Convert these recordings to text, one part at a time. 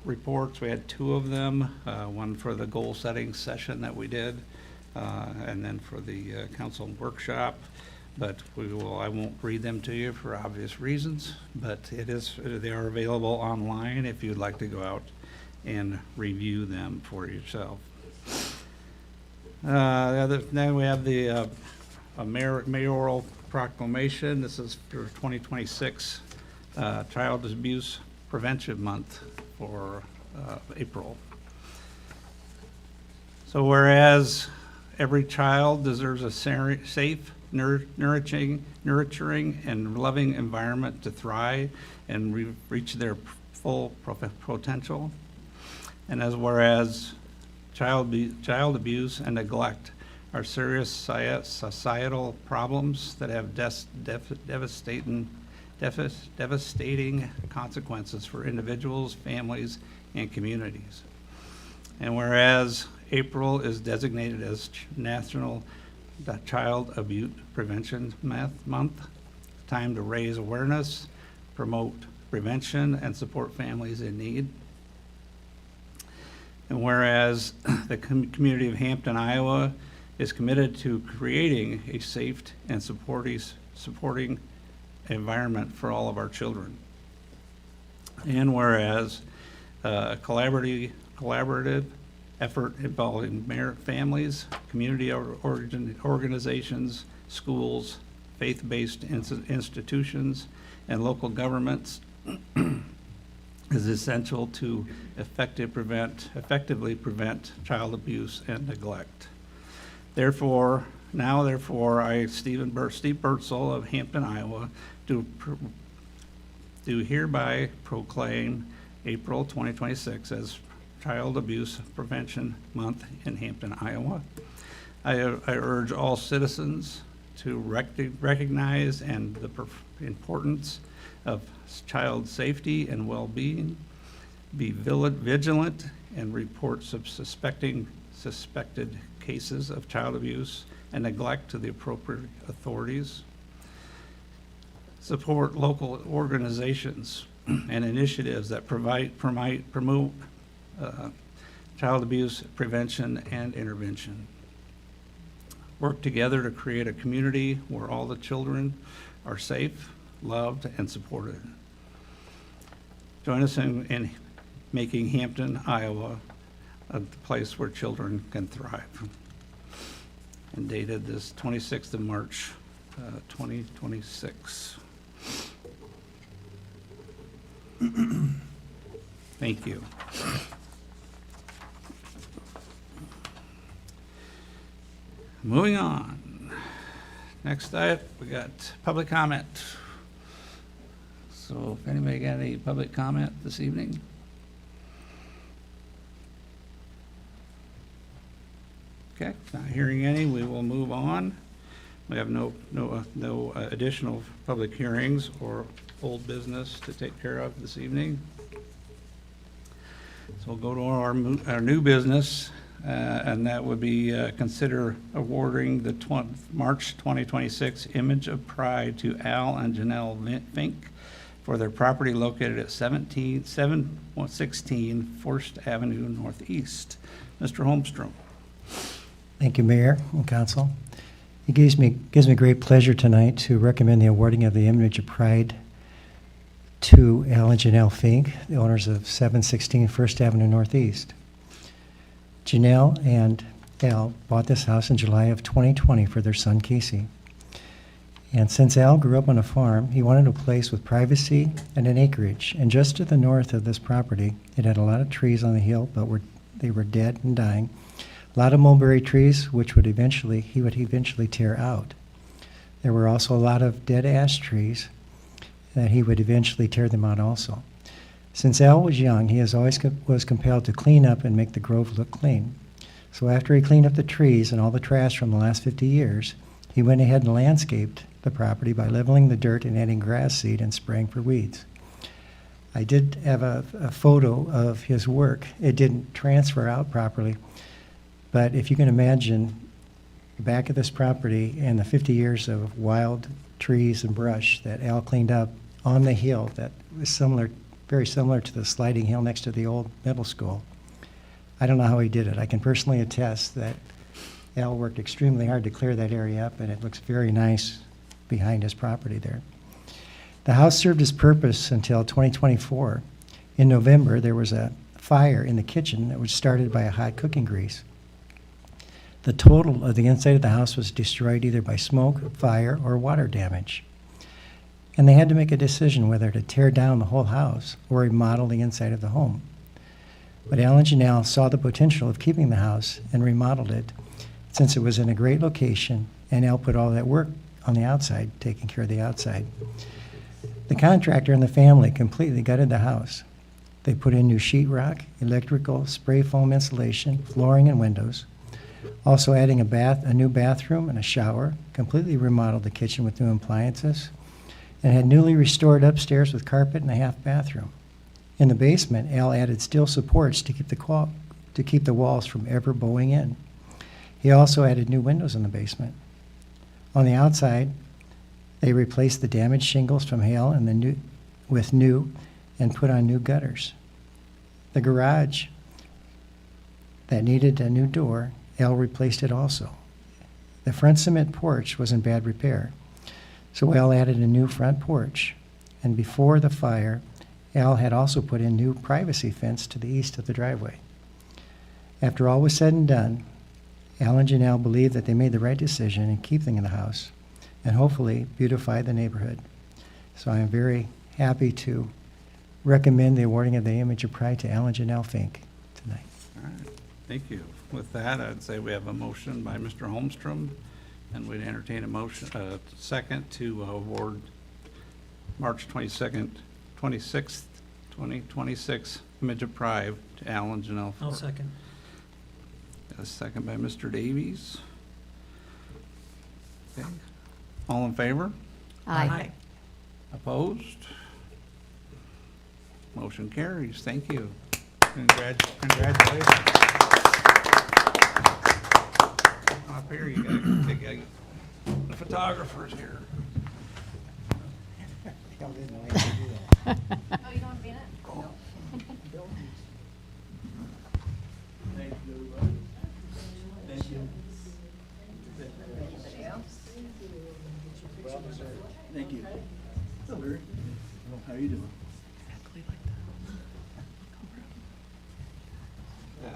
reports. We had two of them, one for the goal setting session that we did, and then for the council workshop. But I won't read them to you for obvious reasons, but they are available online if you'd like to go out and review them for yourself. Then we have the mayoral proclamation. This is for 2026 Child Abuse Prevention Month for April. So whereas every child deserves a safe, nurturing, and loving environment to thrive and reach their full potential, and as whereas child abuse and neglect are serious societal problems that have devastating consequences for individuals, families, and communities. And whereas April is designated as National Child Abuse Prevention Month, time to raise awareness, promote prevention, and support families in need. And whereas the community of Hampton, Iowa is committed to creating a safe and supporting environment for all of our children. And whereas a collaborative effort involving families, community organizations, schools, faith-based institutions, and local governments is essential to effectively prevent child abuse and neglect. Therefore, I, Steve Bertzel of Hampton, Iowa, do hereby proclaim April 2026 as Child Abuse Prevention Month in Hampton, Iowa. I urge all citizens to recognize the importance of child safety and well-being, be vigilant, and report suspected cases of child abuse and neglect to the appropriate authorities. Support local organizations and initiatives that promote child abuse prevention and intervention. Work together to create a community where all the children are safe, loved, and supported. Join us in making Hampton, Iowa, a place where children can thrive. And dated this 26th of March, 2026. Thank you. Moving on. Next up, we got public comment. So if anybody got any public comment this evening? Okay, not hearing any, we will move on. We have no additional public hearings or old business to take care of this evening. So we'll go to our new business, and that would be consider awarding the March 2026 Image of Pride to Al and Janelle Fink for their property located at 716 First Avenue Northeast. Mr. Holmstrom. Thank you, Mayor and Council. It gives me great pleasure tonight to recommend the awarding of the Image of Pride to Al and Janelle Fink, the owners of 716 First Avenue Northeast. Janelle and Al bought this house in July of 2020 for their son, Casey. And since Al grew up on a farm, he wanted a place with privacy and an acreage. And just to the north of this property, it had a lot of trees on the hill, but they were dead and dying. A lot of mulberry trees, which he would eventually tear out. There were also a lot of dead ash trees that he would eventually tear them out also. Since Al was young, he was compelled to clean up and make the grove look clean. So after he cleaned up the trees and all the trash from the last 50 years, he went ahead and landscaped the property by leveling the dirt and adding grass seed and spraying for weeds. I did have a photo of his work. It didn't transfer out properly, but if you can imagine the back of this property and the 50 years of wild trees and brush that Al cleaned up on the hill that was similar very similar to the sliding hill next to the old middle school. I don't know how he did it. I can personally attest that Al worked extremely hard to clear that area up, and it looks very nice behind his property there. The house served its purpose until 2024. In November, there was a fire in the kitchen that was started by a hot cooking grease. The total of the inside of the house was destroyed either by smoke, fire, or water damage. And they had to make a decision whether to tear down the whole house or remodel the inside of the home. But Al and Janelle saw the potential of keeping the house and remodeled it since it was in a great location, and Al put all that work on the outside, taking care of the outside. The contractor and the family completely gutted the house. They put in new sheetrock, electrical, spray foam insulation, flooring, and windows. Also adding a new bathroom and a shower, completely remodeled the kitchen with new appliances, and had newly restored upstairs with carpet and a half bathroom. In the basement, Al added steel supports to keep the walls from ever bowing in. He also added new windows in the basement. On the outside, they replaced the damaged shingles from hail with new and put on new gutters. The garage that needed a new door, Al replaced it also. The front cement porch was in bad repair, so Al added a new front porch. And before the fire, Al had also put in new privacy fence to the east of the driveway. After all was said and done, Al and Janelle believed that they made the right decision in keeping the house and hopefully beautify the neighborhood. So I am very happy to recommend the awarding of the Image of Pride to Al and Janelle Fink tonight. All right, thank you. With that, I'd say we have a motion by Mr. Holmstrom, and we'd entertain a motion, second to award March 22nd, 26th, 2026 Image of Pride to Al and Janelle. I'll second. A second by Mr. Davies. Okay. All in favor? Aye. Opposed? Motion carries. Thank you. Congratulations. Up here, you got the photographer's here. Oh, you don't want to be in it? Thank you. Hello, Larry. How are you doing?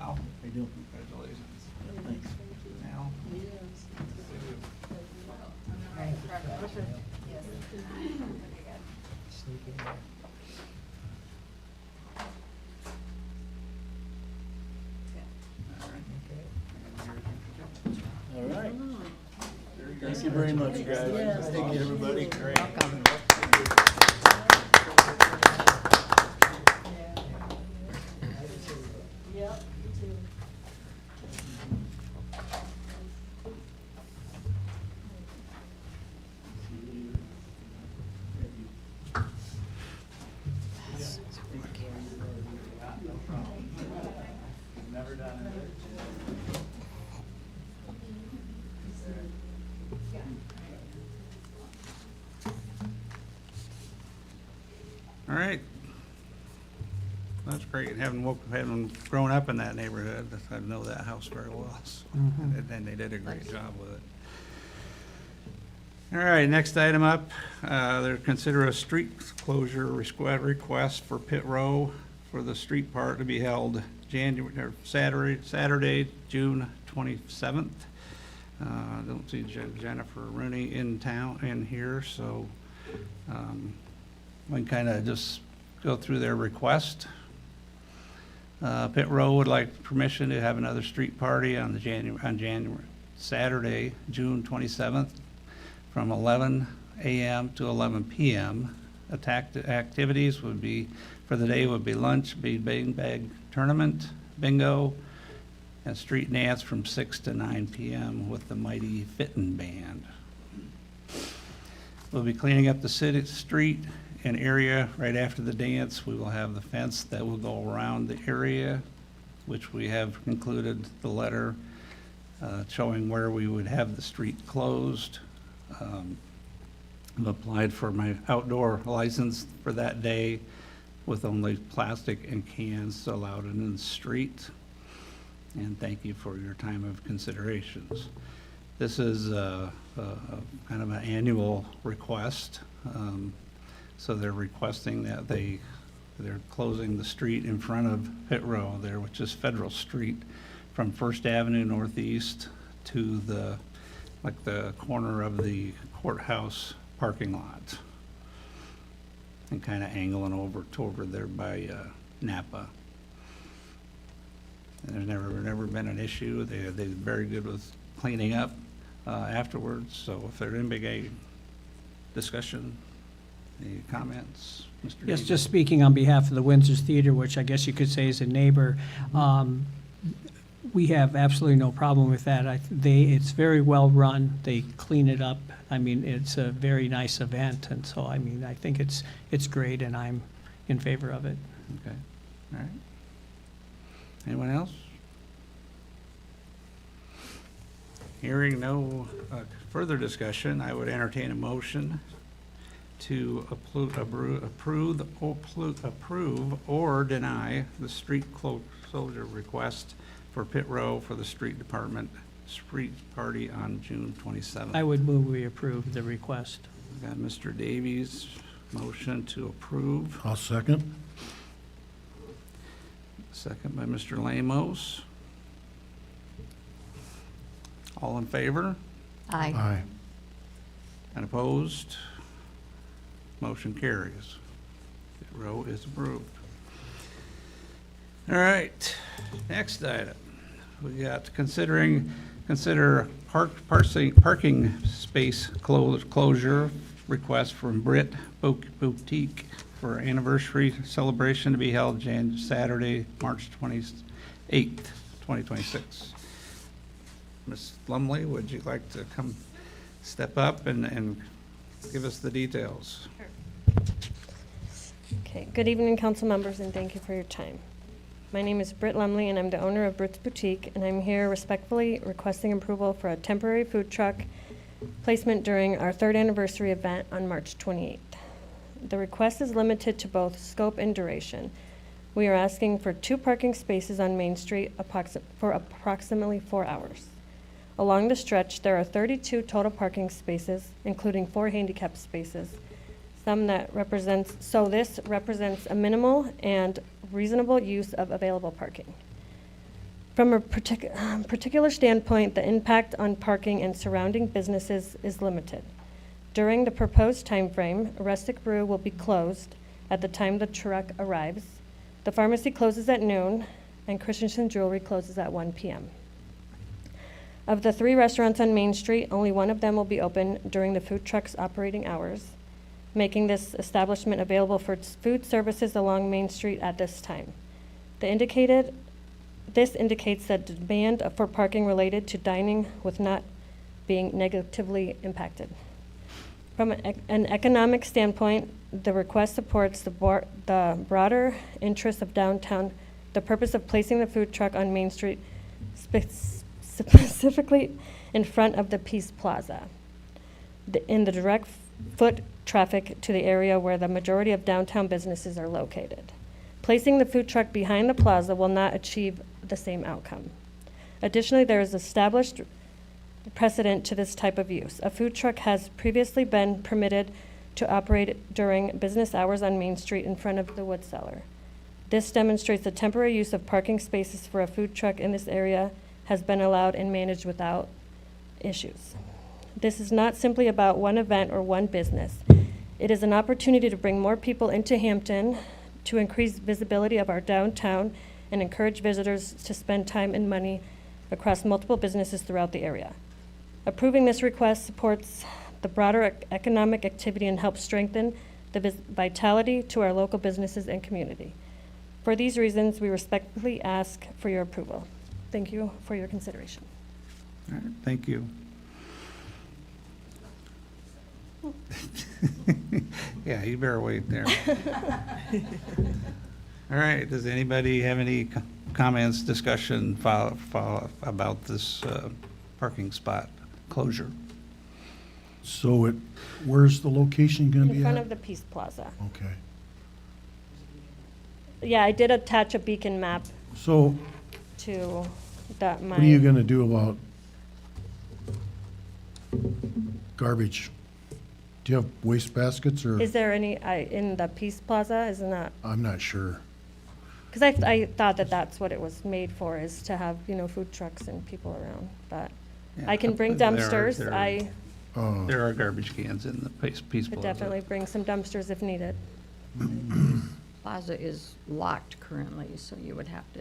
Al, How you doing? congratulations. Thanks. Al? All right. Thank you very much, guys. Thank you, everybody. Welcome. All right. That's great. Having grown up in that neighborhood, I know that house very well. So, and they did a great job with it. All right, next item up, they're consider a street closure request for Pit Row for the street part to be held Saturday, June 27th. Don't see Jennifer Rooney in here, so we can kind of just go through their request. Pit Row would like permission to have another street party on Saturday, June 27th, from 11 a.m. to 11 p.m. Activities would be, for the day would be lunch, bean bag tournament, bingo, and street dance from 6 to 9 p.m. with the Mighty Fittin' Band. We'll be cleaning up the street and area right after the dance. We will have the fence that will go around the area, which we have included the letter showing where we would have the street closed. I've applied for my outdoor license for that day. with only plastic and cans allowed in the street. And thank you for your time of considerations. This is kind of an annual request. So they're requesting that they're closing the street in front of Pit Row there, which is Federal Street, from First Avenue Northeast to the corner of the courthouse parking lot, and kind of angling over there by Napa. And there's never been an issue. They're very good with cleaning up afterwards. So if there's any big discussion, any comments, Mr. Yes, Davies? just speaking on behalf of the Windsor's Theater, which I guess you could say is a neighbor, we have absolutely no problem with that. It's very well run. They clean it up. I mean, it's a very nice event, and so, I mean, I think it's great, and I'm in favor of it. Okay, all right. Anyone else? Hearing no further discussion, I would entertain a motion to approve or deny the street closure request for Pit Row for the street department street party on June 27th. I would move we approve the request. Got Mr. Davies' motion to approve, I'll second. second by Mr. Lamos. All in favor Aye. Aye. and opposed? Motion carries. Pit Row is approved. All right, next item. We got consider parking space closure request from Brit Boutique for anniversary celebration to be held Saturday, March 28th, 2026. Ms. Lumley, would you like to come step up and give us the details? Okay, good evening, council members, and thank you for your time. My name is Britt Lumley, and I'm the owner of Britt's Boutique, and I'm here respectfully requesting approval for a temporary food truck placement during our third anniversary event on March 28th. The request is limited to both scope and duration. We are asking for 2 parking spaces on Main Street for approximately 4 hours. Along the stretch, there are 32 total parking spaces, including 4 handicap spaces. This represents a minimal and reasonable use of available parking. From a particular standpoint, the impact on parking and surrounding businesses is limited. During the proposed timeframe, Rustic Brew will be closed at the time the truck arrives. The pharmacy closes at noon, and Christensen Jewelry closes at 1 p.m. Of the 3 restaurants on Main Street, only one of them will be open during the food truck's operating hours, making this establishment available for food services along Main Street at this time. This indicates that demand for parking related to dining with not being negatively impacted. From an economic standpoint, the request supports the broader interests of downtown, the purpose of placing the food truck on Main Street specifically in front of the Peace Plaza, in the direct foot traffic to the area where the majority of downtown businesses are located. Placing the food truck behind the plaza will not achieve the same outcome. Additionally, there is established precedent to this type of use. A food truck has previously been permitted to operate during business hours on Main Street in front of the wood cellar. This demonstrates the temporary use of parking spaces for a food truck in this area has been allowed and managed without issues. This is not simply about one event or one business. It is an opportunity to bring more people into Hampton, to increase visibility of our downtown, and encourage visitors to spend time and money across multiple businesses throughout the area. Approving this request supports the broader economic activity and helps strengthen the vitality to our local businesses and community. For these reasons, we respectfully ask for your approval. Thank you for your consideration. All right, thank you. Yeah, you better wait there. All right, does anybody have any comments, discussion about this parking spot closure? So where's the location gonna be at? In front of the Peace Plaza. Okay. Yeah, I did attach a beacon map So to that my. what are you gonna do about garbage? Do you have waste baskets or, Is there any, in the Peace Plaza, isn't that, I'm not sure. because I thought that that's what it was made for, is to have, food trucks and people around, but I Yeah, can bring there are- dumpsters. there are- I Oh, There are garbage cans in the Peace could Plaza. definitely bring some dumpsters if needed. Plaza is locked currently, so you would have to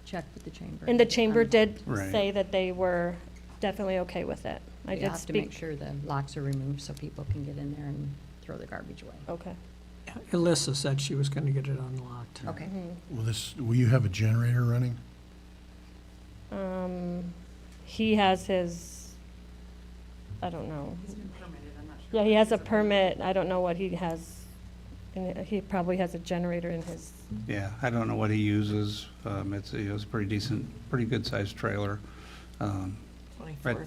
check with the chamber. And the chamber did Right. say that they were definitely okay with it. I You did have to make speak. sure the locks are removed so people can get in there and throw the garbage away. Okay. Alyssa said she was going to get it unlocked. Okay. will you have a generator running? He has his, I don't know. Yeah, he has a permit. I don't know what he has. And he probably has a generator in his, Yeah, I don't know what he uses. It's a pretty decent, pretty good-sized trailer. Right. 24,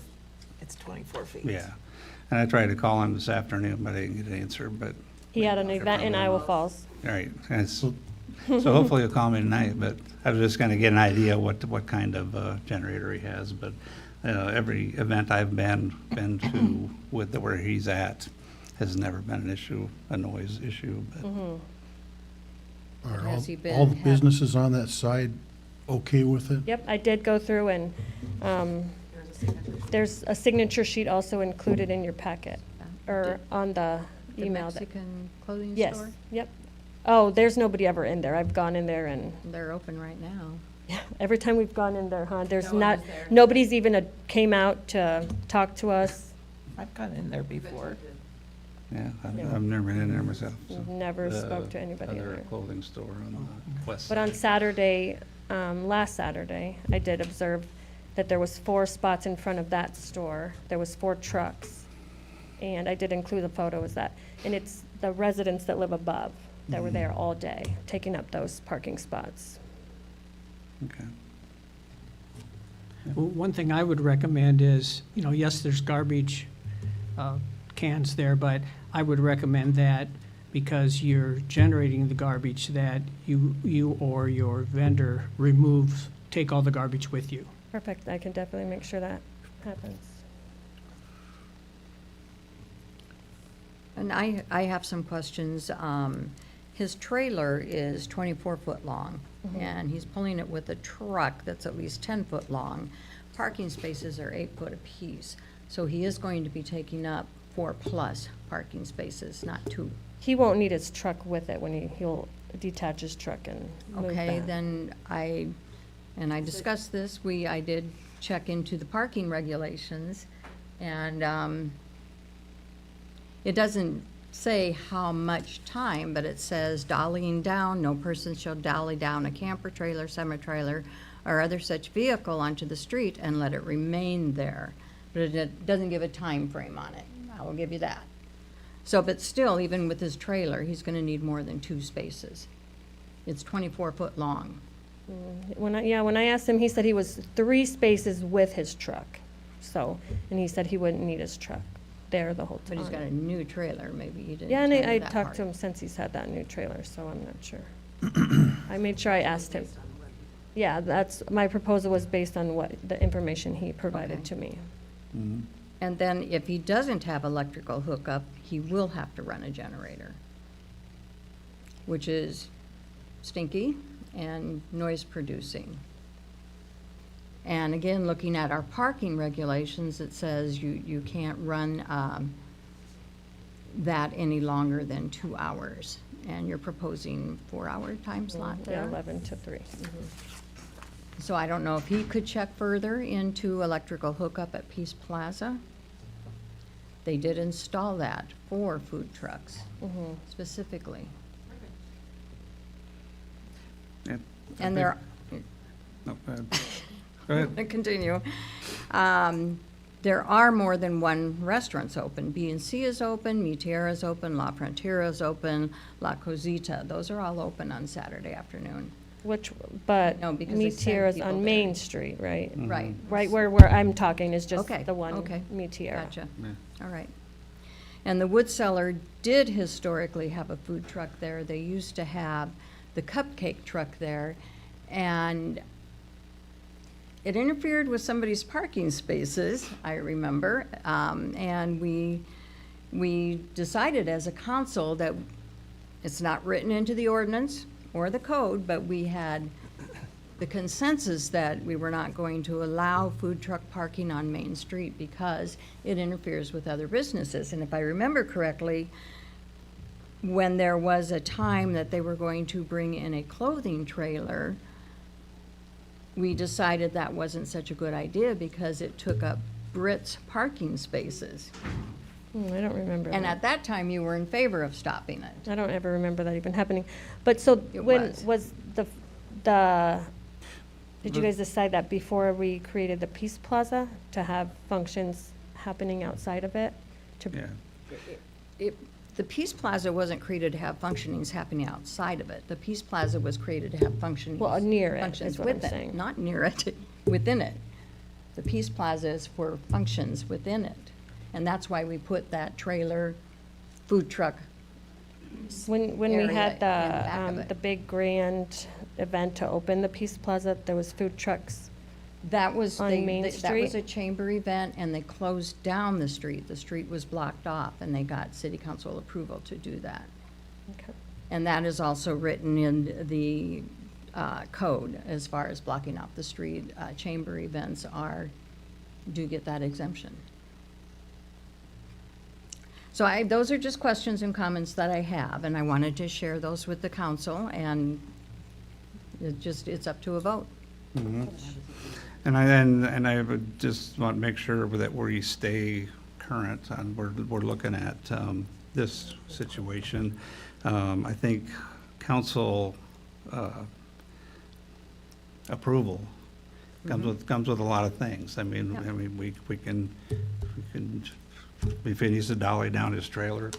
it's 24 feet. Yeah. And I tried to call him this afternoon, but I didn't get an answer, but, he had an event in Iowa Falls. all right. And so hopefully he'll call me tonight, but I was just gonna get an idea what kind of generator he has. But every event I've been to with where he's at has never been an issue, a noise issue, but. Are Has he been all the have- businesses on that side okay with it? Yep, I did go through and, there's a signature sheet also included in your packet, or on the The email. that- Mexican clothing Yes, store? yep. Oh, there's nobody ever in there. I've gone in there and, They're open right now. every time we've gone in there, there's not, nobody's even came out to talk to us. I've gone in there before. Yeah, I've never been in there myself. so. Never The spoke to anybody in Other there. clothing store on the west But on side. Saturday, last Saturday, I did observe that there was 4 spots in front of that store. There was 4 trucks. And I did include the photos and it's the residents that live above that were there all day, taking up those parking spots. Okay. Well, one thing I would recommend is, yes, there's garbage cans there, but I would recommend that because you're generating the garbage, that you or your vendor take all the garbage with you. Perfect, I can definitely make sure that happens. And I have some questions. His trailer is 24-foot long, and he's pulling it with a truck that's at least 10-foot long. Parking spaces are 8 foot apiece, so he is going to be taking up 4+ parking spaces, not 2. He won't need his truck with it when he'll detach his truck and move Okay, that. then I discussed this, I did check into the parking regulations, and it doesn't say how much time, but it says dollying down, no person shall dolly down a camper trailer, semi-trailer, or other such vehicle onto the street and let it remain there. But it doesn't give a time frame on it, I will give you that. So, but still, even with his trailer, he's gonna need more than 2 spaces. It's 24 foot long. When I asked him, he said he was 3 spaces with his truck. So, and he said he wouldn't need his truck there the whole But time. he's got a new trailer, maybe he didn't Yeah, and tell you I that talked part. to him since he's had that new trailer, so I'm not sure. I made sure I asked him. Yeah, my proposal was based on what, the information he provided Okay. to me. Mhm. And then if he doesn't have electrical hookup, he will have to run a generator, which is stinky and noise producing. And again, looking at our parking regulations, it says you can't run that any longer than 2 hours. And you're proposing 4-hour time slot Yeah, there? 11 to 3. So I don't know if he could check further into electrical hookup at Peace Plaza. They did install that for food trucks specifically. Yeah, I And there, No, go ahead. Go ahead. continue. There are more than one restaurants open. B&C is open, Mi Tierra is open, La Frontera is open, La Cosita. Those are all open on Saturday afternoon. But No, because they send Meteor is people on there. Main Street, right? Right. Right where I'm talking is just Okay, the one okay. Meteor. Gotcha. Yeah. All right. And the Wood Cellar did historically have a food truck there. They used to have the cupcake truck there, and it interfered with somebody's parking spaces, I remember, and we decided as a council that it's not written into the ordinance or the code, but we had the consensus that we were not going to allow food truck parking on Main Street because it interferes with other businesses. And if I remember correctly, when there was a time that they were going to bring in a clothing trailer, we decided that wasn't such a good idea because it took up Brit's parking spaces. I don't remember And that. at that time, you were in favor of stopping it. I don't ever remember that even happening. But so It when was. was the, did you guys decide that before we created the Peace Plaza to have functions happening outside of it? To Yeah. The Peace Plaza wasn't created to have functionings happening outside of it. The Peace Plaza was created to have functionings. Well, near it, functions is what I'm with it, saying. Not near it, within it. The Peace Plaza is for functions within it. And that's why we put that trailer, food truck. When we area had in the back of it. the big grand event to open the Peace Plaza, there was food trucks. That was, On Main that was Street? a chamber event, and they closed down the street. The street was blocked off, and they got city council approval to do that. Okay. And that is also written in the code as far as blocking off the street. Chamber events do get that exemption. So those are just questions and comments that I have, and I wanted to share those with the council, and it's up to a vote. And I would just want to make sure that we stay current on, we're looking at this situation. I think council approval comes with a lot of things. I mean, we can, if he needs to dolly down his trailer,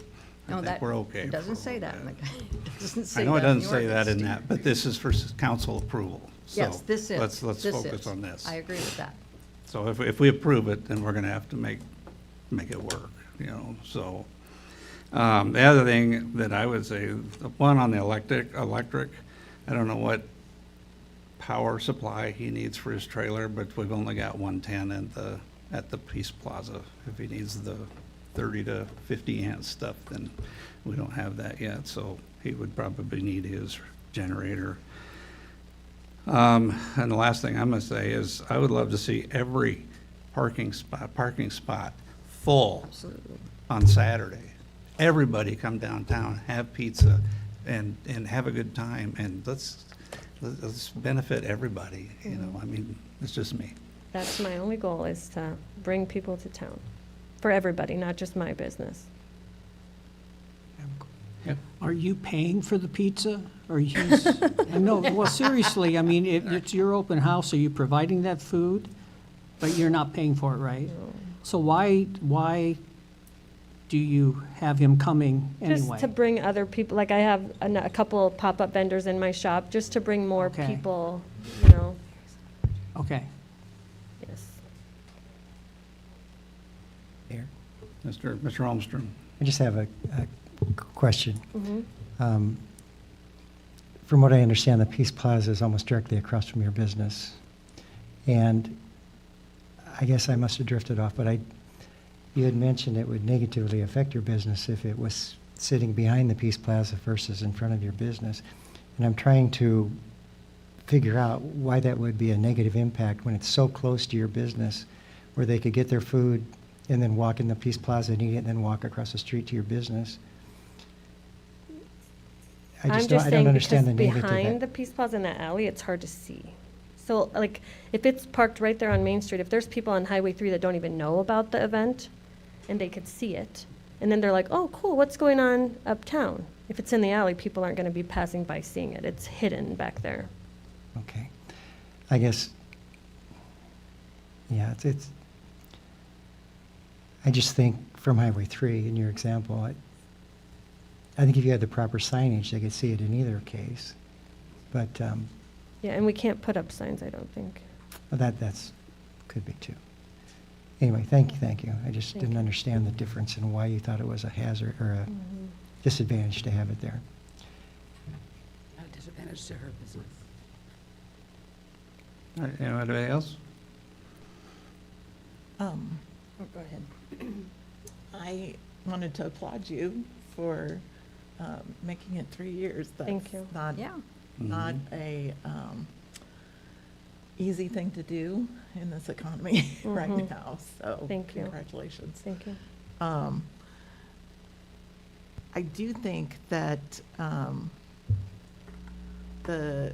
No, I think that- we're okay. It doesn't for say that. that. It doesn't say I know it that in doesn't the say that in ordinance. that, but this is for council approval. So Yes, this is. Let's This focus is. on this. I agree with that. So if we approve it, then we're gonna have to make it work, you know, so. The other thing that I would say, the one on the electric, I don't know what power supply he needs for his trailer, but we've only got 110 at the Peace Plaza. If he needs the 30 to 50 amp stuff, then we don't have that yet, so he would probably need his generator. And the last thing I'm gonna say is, I would love to see every parking spot full Absolutely. on Saturday. Everybody come downtown, have pizza, and have a good time, and let's benefit everybody, you know, I mean, it's just me. That's my only goal, is to bring people to town, for everybody, not just my business. Are you paying for the pizza? Or he's, no, well, seriously, I mean, it's your open house, are you providing that food? But you're not paying for it, right? So why do you have him coming anyway? Just to bring other people, like I have a couple pop-up vendors in my shop, just to bring more Okay. people, you know, Okay. yes. Mayor, Mr. Holmstrom. I just have a question. Mhm. From what I understand, the Peace Plaza is almost directly across from your business. And I guess I must have drifted off, but you had mentioned it would negatively affect your business if it was sitting behind the Peace Plaza versus in front of your business. And I'm trying to figure out why that would be a negative impact when it's so close to your business, where they could get their food and then walk in the Peace Plaza and eat it, and then walk across the street to your business. I I'm don't just saying, understand because the negative. behind the Peace Plaza in that alley, it's hard to see. So, like, if it's parked right there on Main Street, if there's people on Highway 3 that don't even know about the event, and they could see it, and then they're like, oh, cool, what's going on uptown? If it's in the alley, people aren't gonna be passing by seeing it. It's hidden back there. Okay. I guess, yeah, it's, I just think from Highway 3, in your example, I think if you had the proper signage, they could see it in either case. But Yeah, and we can't put up signs, I don't think. that's, could be too. Anyway, thank you. I just Thank didn't you. understand the difference in why you thought it was a hazard or a disadvantage to have it there. advantage to her business. All right, anybody else? Um, Oh, go ahead. I wanted to applaud you for making it 3 years. Thank you. That's Yeah. not a easy thing to do in this economy right Mhm. now, so. Thank you. Congratulations. Thank you. I do think that the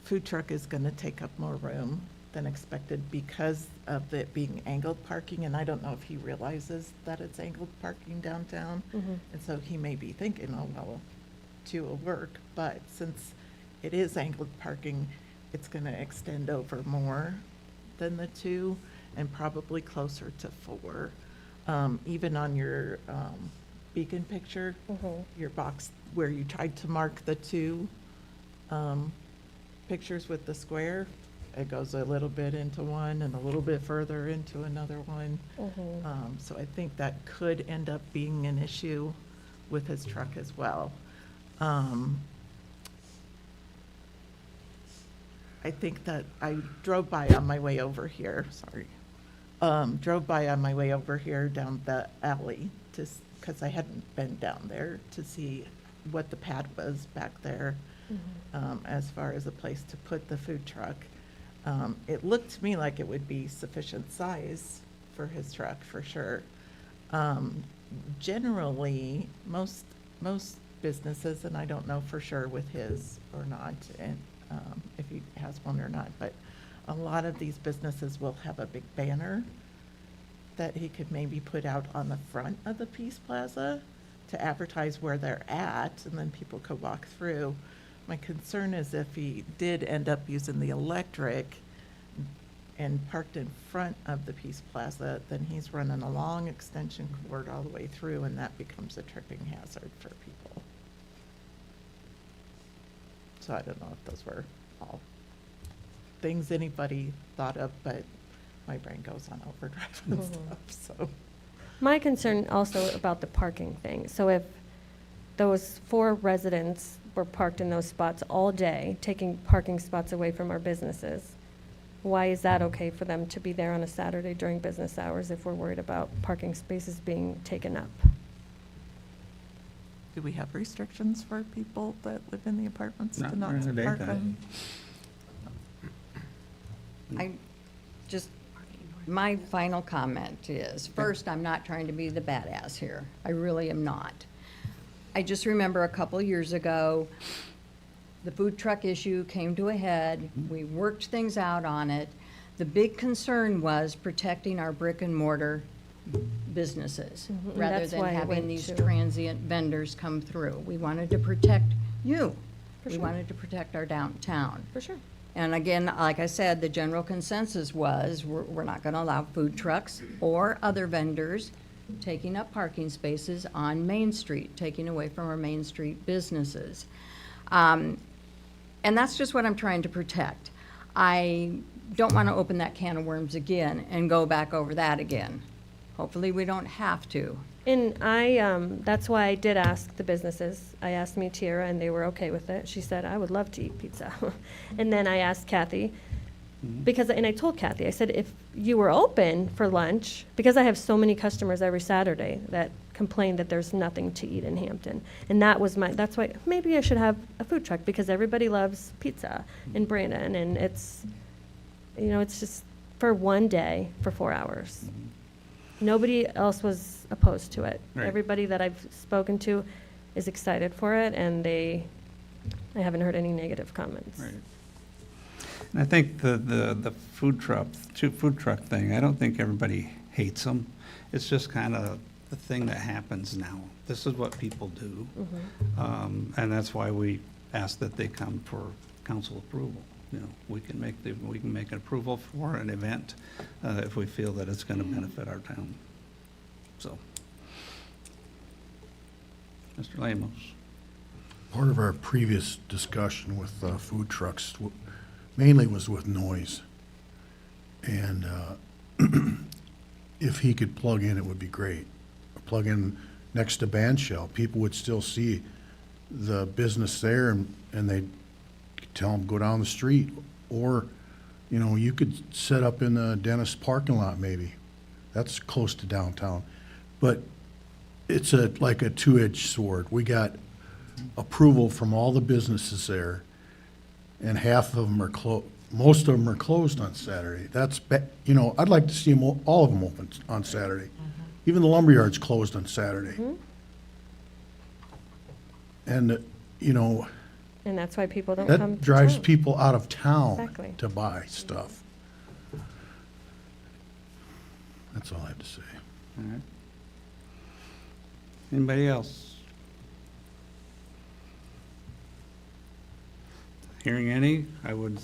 food truck is going to take up more room than expected because of it being angled parking, and I don't know if he realizes that it's angled parking downtown. Mhm. And so he may be thinking, oh, well, two will work, but since it is angled parking, it's going to extend over more than the two and probably closer to four. Even on your beacon picture, Mhm. your box where you tried to mark the two pictures with the square, it goes a little bit into one and a little bit further into another one. Mhm. So I think that could end up being an issue with his truck as well. I think that I drove by on my way over here, sorry. Drove by on my way over here down the alley to, because I hadn't been down there to see what the pad was back there, as far as a place to put the food truck. It looked to me like it would be sufficient size for his truck, for sure. Generally, most businesses, and I don't know for sure with his or not, and if he has one or not, but a lot of these businesses will have a big banner that he could maybe put out on the front of the Peace Plaza to advertise where they're at, and then people could walk through. My concern is if he did end up using the electric and parked in front of the Peace Plaza, then he's running a long extension cord all the way through, and that becomes a tripping hazard for people. So I don't know if those were all things anybody thought of, but my brain goes on overdrive and stuff, so. My concern also about the parking thing, so if those 4 residents were parked in those spots all day, taking parking spots away from our businesses, why is that okay for them to be there on a Saturday during business hours if we're worried about parking spaces being taken up? Do we have restrictions for people that live in the apartments Not to not during the park daytime. them? I just, my final comment is, first, I'm not trying to be the badass here. I really am not. I just remember a couple years ago, the food truck issue came to a head. We worked things out on it. The big concern was protecting our brick and mortar businesses, and rather that's than why I having went these to- transient vendors come through. We wanted to protect you. For We sure. wanted to protect our downtown. For sure. And again, like I said, the general consensus was, we're not gonna allow food trucks or other vendors taking up parking spaces on Main Street, taking away from our Main Street businesses. And that's just what I'm trying to protect. I don't wanna open that can of worms again and go back over that again. Hopefully, we don't have to. And that's why I did ask the businesses. I asked me Tiara, and they were okay with it. She said, I would love to eat pizza. And then I asked Kathy, and I told Kathy, I said, if you were open for lunch, because I have so many customers every Saturday that complain that there's nothing to eat in Hampton. And that's why, maybe I should have a food truck, because everybody loves pizza in Brandon, and it's just for one day for 4 hours. Nobody else was opposed to it. Right. Everybody that I've spoken to is excited for it, and I haven't heard any negative comments. Right. And I think the food truck thing, I don't think everybody hates them. It's just kind of the thing that happens now. This is what people do. And that's why we ask that they come for council approval. You know, we can make an approval for an event if we feel that it's going to benefit our town. So, Mr. Lamos. Part of our previous discussion with food trucks mainly was with noise. And if he could plug in, it would be great. Plug in next to band shell, people would still see the business there and they tell them, go down the street. Or, you know, you could set up in the dentist parking lot maybe. That's close to downtown. But it's like a two-edged sword. We got approval from all the businesses there, and half of them are most of them are closed on Saturday. You know, I'd like to see them, all of them open on Saturday. Even the lumberyard's closed on Saturday. And, you know, And that's why people don't come that to drives town. people out of town Exactly. to buy stuff. That's all I have to say. All right. Anybody else? Hearing any, I would,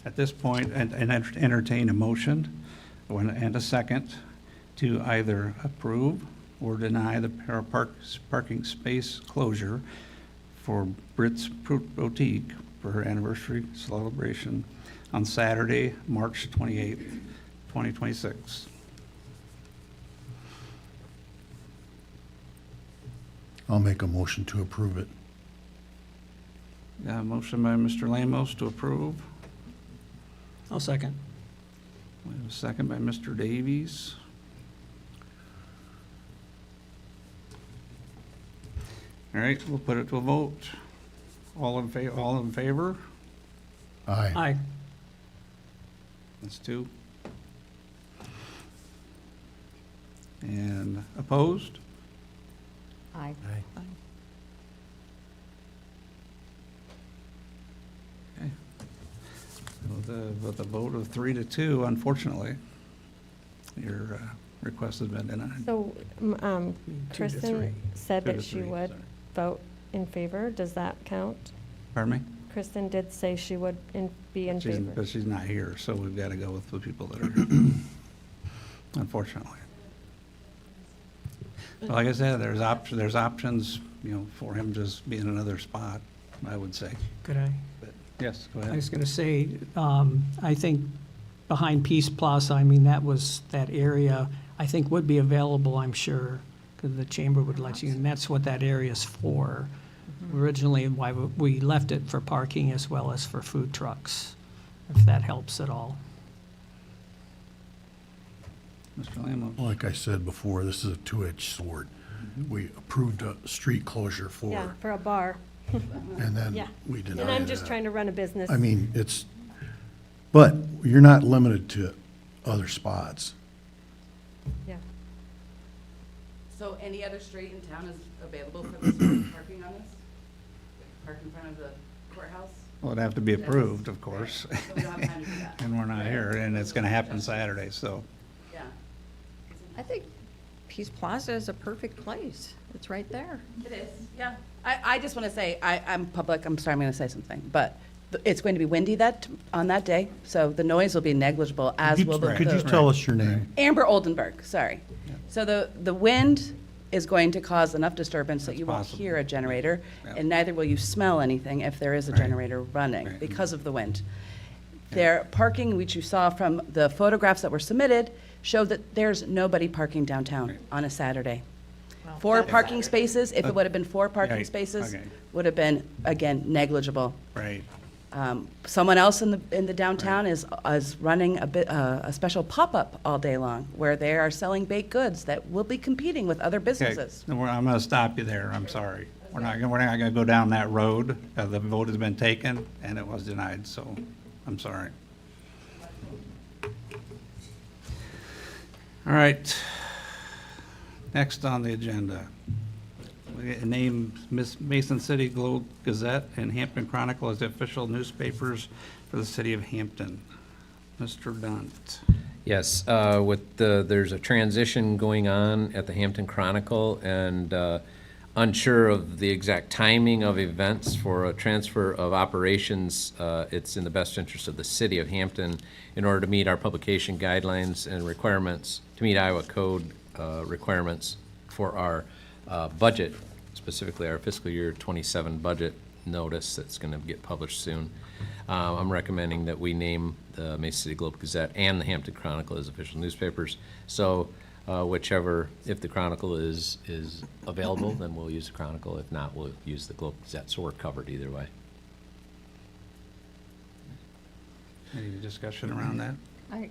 at this point, entertain a motion and a second to either approve or deny the parking space closure for Britt's Boutique for her anniversary celebration on Saturday, March 28th, 2026. I'll make a motion to approve it. Got a motion by Mr. Lamos to approve. I'll second. We have a second by Mr. Davies. All right, we'll put it to a vote. All in favor? Aye. Aye. That's two. And opposed? Aye. Okay. With a vote of 3-2, unfortunately, your request has been denied. So, 2 to 3. Kristen said 2 to that she 3, would sorry. vote in favor. Does that count? Pardon me? Kristen did say she would be in favor. But she's not here, so we've got to go with the people that are here, unfortunately. But like I said, there's options, you know, for him just being another spot, I would say. Could I? But yes, go I ahead. was going to say, I think behind Peace Plaza, I mean, that area, I think would be available, I'm sure, because the chamber would let you, and that's what that area is for. Originally, why we left it for parking as well as for food trucks, if that helps at all. Mr. Lamos? Like I said before, this is a two-edged sword. We approved a street closure Yeah, for, for a bar. and then Yeah. we denied And I'm just that. trying to run a business. I mean, but you're not limited to other spots. Yeah. So any other street in town is available for this parking on this? Park in front of the courthouse? Well, it'd have to be approved, of course, So we don't have time to do that. and we're not here, and it's going to happen Saturday, so. Yeah. I think Peace Plaza is a perfect place. It's right there. It is, yeah. I just want to say, I'm public, I'm sorry, I'm going to say something, but it's going to be windy on that day, so the noise will be negligible, as will the. Could you tell us your name? Amber Oldenburg, sorry. So the wind is going to cause enough disturbance that That's you won't possible. hear a generator, Yeah. and neither will you smell anything if there is a Right. generator running Right. because of the wind. Their parking, which you saw from the photographs that were submitted, showed that there's nobody parking downtown Right. on a Saturday. Well, 4 that's parking Saturday. spaces, if it would have been 4 parking Right, spaces, okay. would have been, again, negligible. Right. Someone else in the downtown is running a special pop-up all day long, where they are selling baked goods that will be competing with other Okay, businesses. I'm going to stop you there, I'm sorry. We're not going to go down that road. The vote has been taken, and it was denied, so I'm sorry. All right. Next on the agenda, we name Mason City Globe Gazette and Hampton Chronicle as the official newspapers for the city of Hampton. Mr. Dunt. Yes, there's a transition going on at the Hampton Chronicle, and unsure of the exact timing of events for a transfer of operations. It's in the best interest of the city of Hampton in order to meet our publication guidelines and requirements, to meet Iowa code requirements for our budget, specifically our fiscal year 27 budget notice that's going to get published soon. I'm recommending that we name the Mason City Globe Gazette and the Hampton Chronicle as official newspapers. So whichever, if the Chronicle is available, then we'll use the Chronicle. If not, we'll use the Globe Gazette, so we're covered either way. Any discussion around that?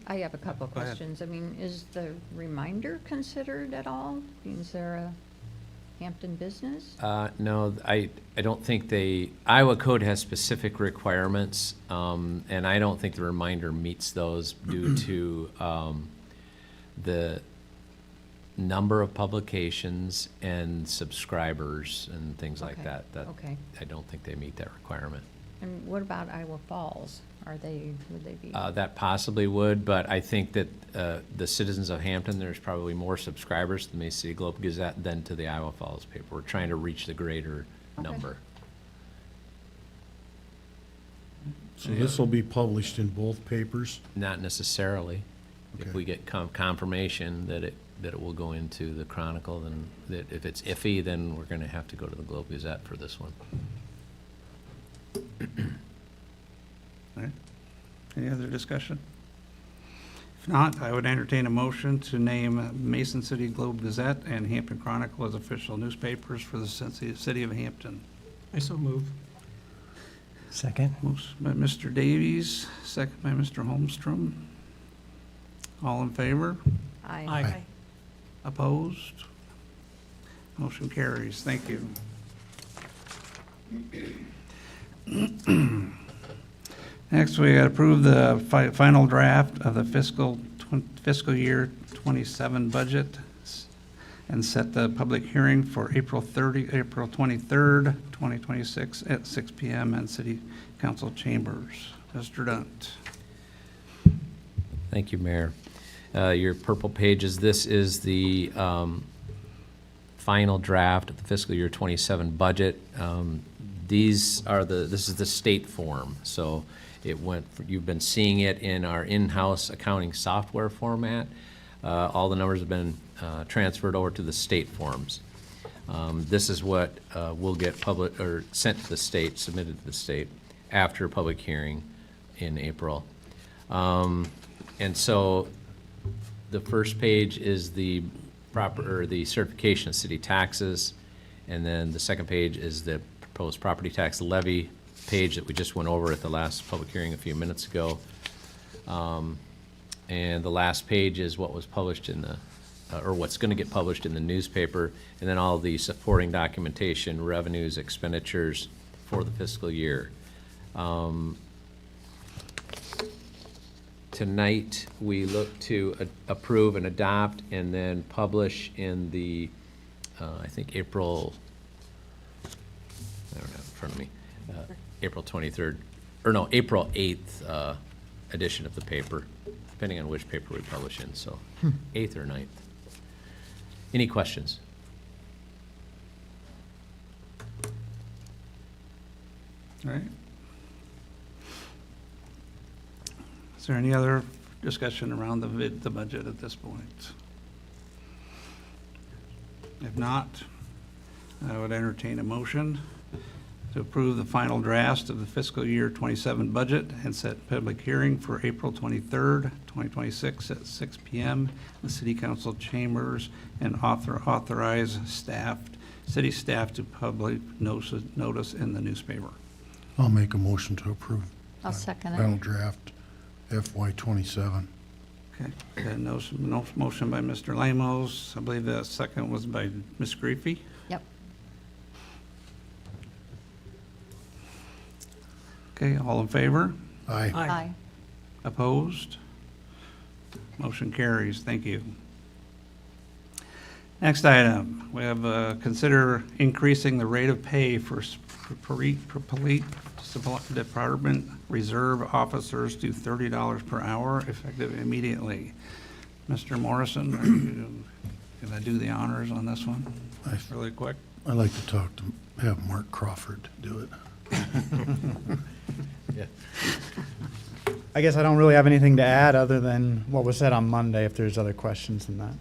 I have a couple of Go ahead. questions. I mean, is the reminder considered at all? Is there a Hampton business? No, I don't think Iowa code has specific requirements, and I don't think the reminder meets those due to the number of publications and subscribers and things like Okay, that. That okay. I don't think they meet that requirement. And what about Iowa Falls? Would they be? That possibly would, but I think that the citizens of Hampton, there's probably more subscribers to the Mason City Globe Gazette than to the Iowa Falls paper. We're trying to reach the greater Okay. number. So this will be published in both papers? Not necessarily. If Okay. we get confirmation that it will go into the Chronicle, then that if it's iffy, then we're gonna have to go to the Globe Gazette for this one. All right. Any other discussion? If not, I would entertain a motion to name Mason City Globe Gazette and Hampton Chronicle as official newspapers for the city of Hampton. I so move. Second? Motion by Mr. Davies, second by Mr. Holmstrom. All in favor? Aye. Opposed? Motion carries. Thank you. Next, we approve the final draft of the fiscal year 27 budget and set the public hearing for April 23rd, 2026 at 6 p.m. in City Council chambers. Mr. Dunt. Thank you, Mayor. Your purple pages, this is the final draft of the fiscal year 27 budget. This is the state form, so you've been seeing it in our in-house accounting software format. All the numbers have been transferred over to the state forms. This is what will get sent to the state, submitted to the state after a public hearing in April. And so the first page is the certification of city taxes, and then the second page is the proposed property tax levy page that we just went over at the last public hearing a few minutes ago. And the last page is what was published in the, or what's going to get published in the newspaper, and then all the supporting documentation, revenues, expenditures for the fiscal year. Tonight, we look to approve and adopt and then publish in the, I think, April, I don't have it in front of me, April 23rd, or no, April 8th edition of the paper, depending on which paper we publish in, so 8th or 9th. Any questions? All right. Is there any other discussion around the budget at this point? If not, I would entertain a motion to approve the final draft of the fiscal year 27 budget and set public hearing for April 23rd, 2026 at 6 p.m. in the City Council chambers, and authorize city staff to publish notice in the newspaper. I'll make a motion to approve. I'll second Final it. draft FY 27. Okay, got no motion by Mr. Lamos. I believe the second was by Ms. Griffey. Yep. Okay, all in favor? Aye. Aye. Opposed? Motion carries. Thank you. Next item, we have consider increasing the rate of pay for police department reserve officers to $30 per hour effective immediately. Mr. Morrison, can I do the honors on this one really quick? I'd like to have Mark Crawford do it. I guess I don't really have anything to add other than what was said on Monday, if there's other questions than that.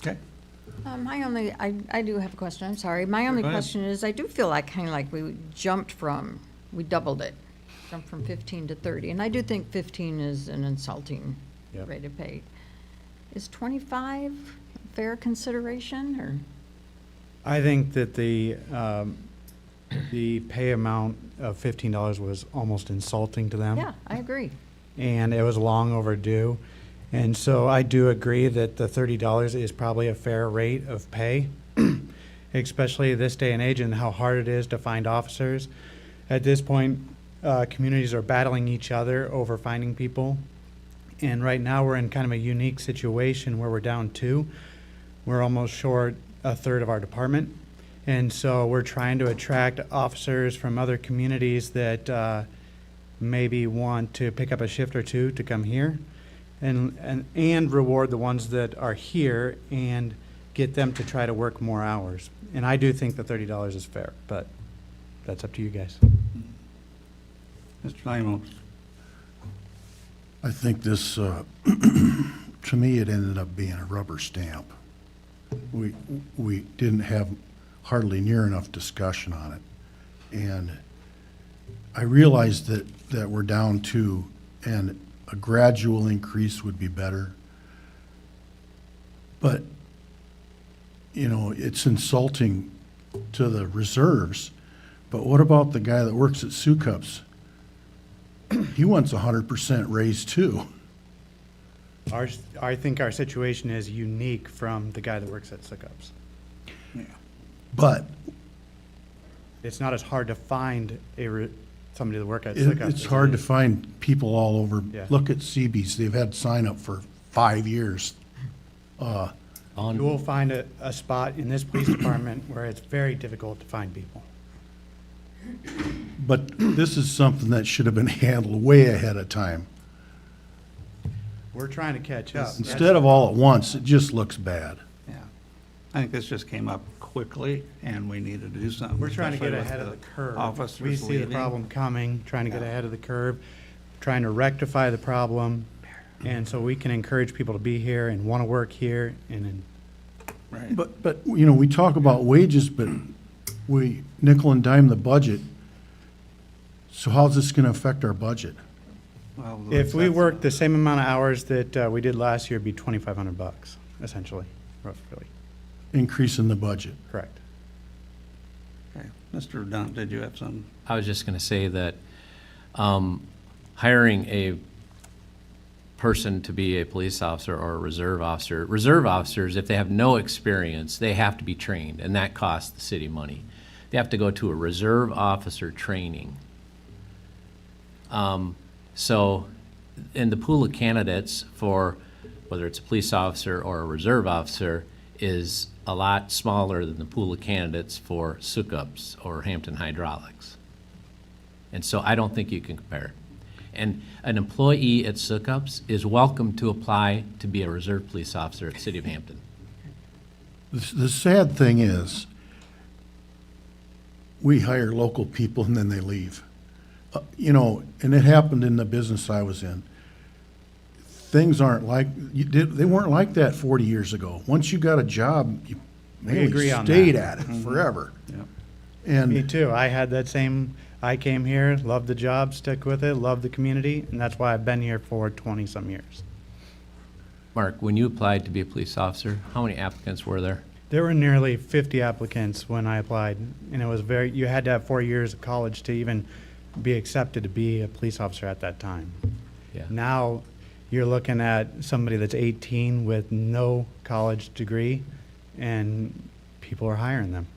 Okay. I do have a question, I'm sorry. My only Go ahead. question is, I do feel like, kind of like we doubled it. jump from 15 to 30. And I do think 15 is an insulting Yep. rate of pay. Is 25 fair consideration, or? I think that the pay amount of $15 was almost insulting to them. Yeah, I agree. And it was long overdue. And so I do agree that the $30 is probably a fair rate of pay, especially this day and age and how hard it is to find officers. At this point, communities are battling each other over finding people. And right now, we're in kind of a unique situation where we're down 2. We're almost short a third of our department. And so we're trying to attract officers from other communities that maybe want to pick up a shift or two to come here and reward the ones that are here and get them to try to work more hours. And I do think the $30 is fair, but that's up to you guys. Mr. Lamos? I think this, to me, it ended up being a rubber stamp. We didn't have hardly near enough discussion on it. And I realized that we're down 2, and a gradual increase would be better. But, you know, it's insulting to the reserves. But what about the guy that works at Sukups? He wants 100% raise too. I think our situation is unique from the guy that works at Sukups. But It's not as hard to find somebody to work at Sukups. it's hard to find people all over. Yeah. Look at CB's. They've had sign up for 5 years. You will find a spot in this police department where it's very difficult to find people. But this is something that should have been handled way ahead of time. We're trying to catch up. Instead of all at once, it just looks bad. Yeah. I think this just came up quickly, and we needed to do something. We're trying to get especially with ahead of the curve. Officers We see the leaving. problem coming, trying to get ahead of the curve, trying to rectify the problem, and so we can encourage people to be here and want to work here and Right. But, you know, we talk about wages, but we nickel and dime the budget. So how's this gonna affect our budget? Well, if we that's- work the same amount of hours that we did last year, it'd be $2,500, essentially, roughly. Increase in the budget. Correct. Okay. Mr. Dunn, did you have some? I was just going to say that hiring a person to be a police officer or a reserve officers, if they have no experience, they have to be trained, and that costs the city money. They have to go to a reserve officer training. So in the pool of candidates for whether it's a police officer or a reserve officer is a lot smaller than the pool of candidates for Sukups or Hampton Hydraulics. And so I don't think you can compare. And an employee at Sukups is welcome to apply to be a reserve police officer at the City of Hampton. The sad thing is, we hire local people and then they leave. You know, and it happened in the business I was in. Things aren't like, they weren't like that 40 years ago. Once you got a job, you We agree really on stayed that. at it forever. Yeah. Me And too. I had that same, I came here, loved the job, stuck with it, loved the community, and that's why I've been here for 20-some years. Mark, when you applied to be a police officer, how many applicants were there? There were nearly 50 applicants when I applied, and it was you had to have 4 years of college to even be accepted to be a police officer at that time. Yeah. Now, you're looking at somebody that's 18 with no college degree, and people are hiring them.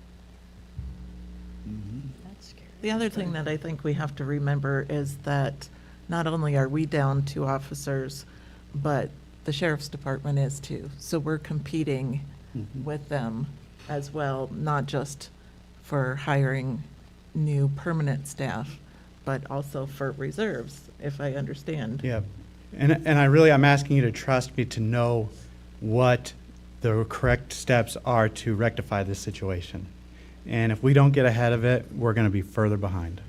That's scary. The other thing that I think we have to remember is that not only are we down 2 officers, but the sheriff's department is too. So we're competing with them as well, not just for hiring new permanent staff, but also for reserves, if I understand. Yeah, and I'm asking you to trust me to know what the correct steps are to rectify this situation. And if we don't get ahead of it, we're going to be further behind.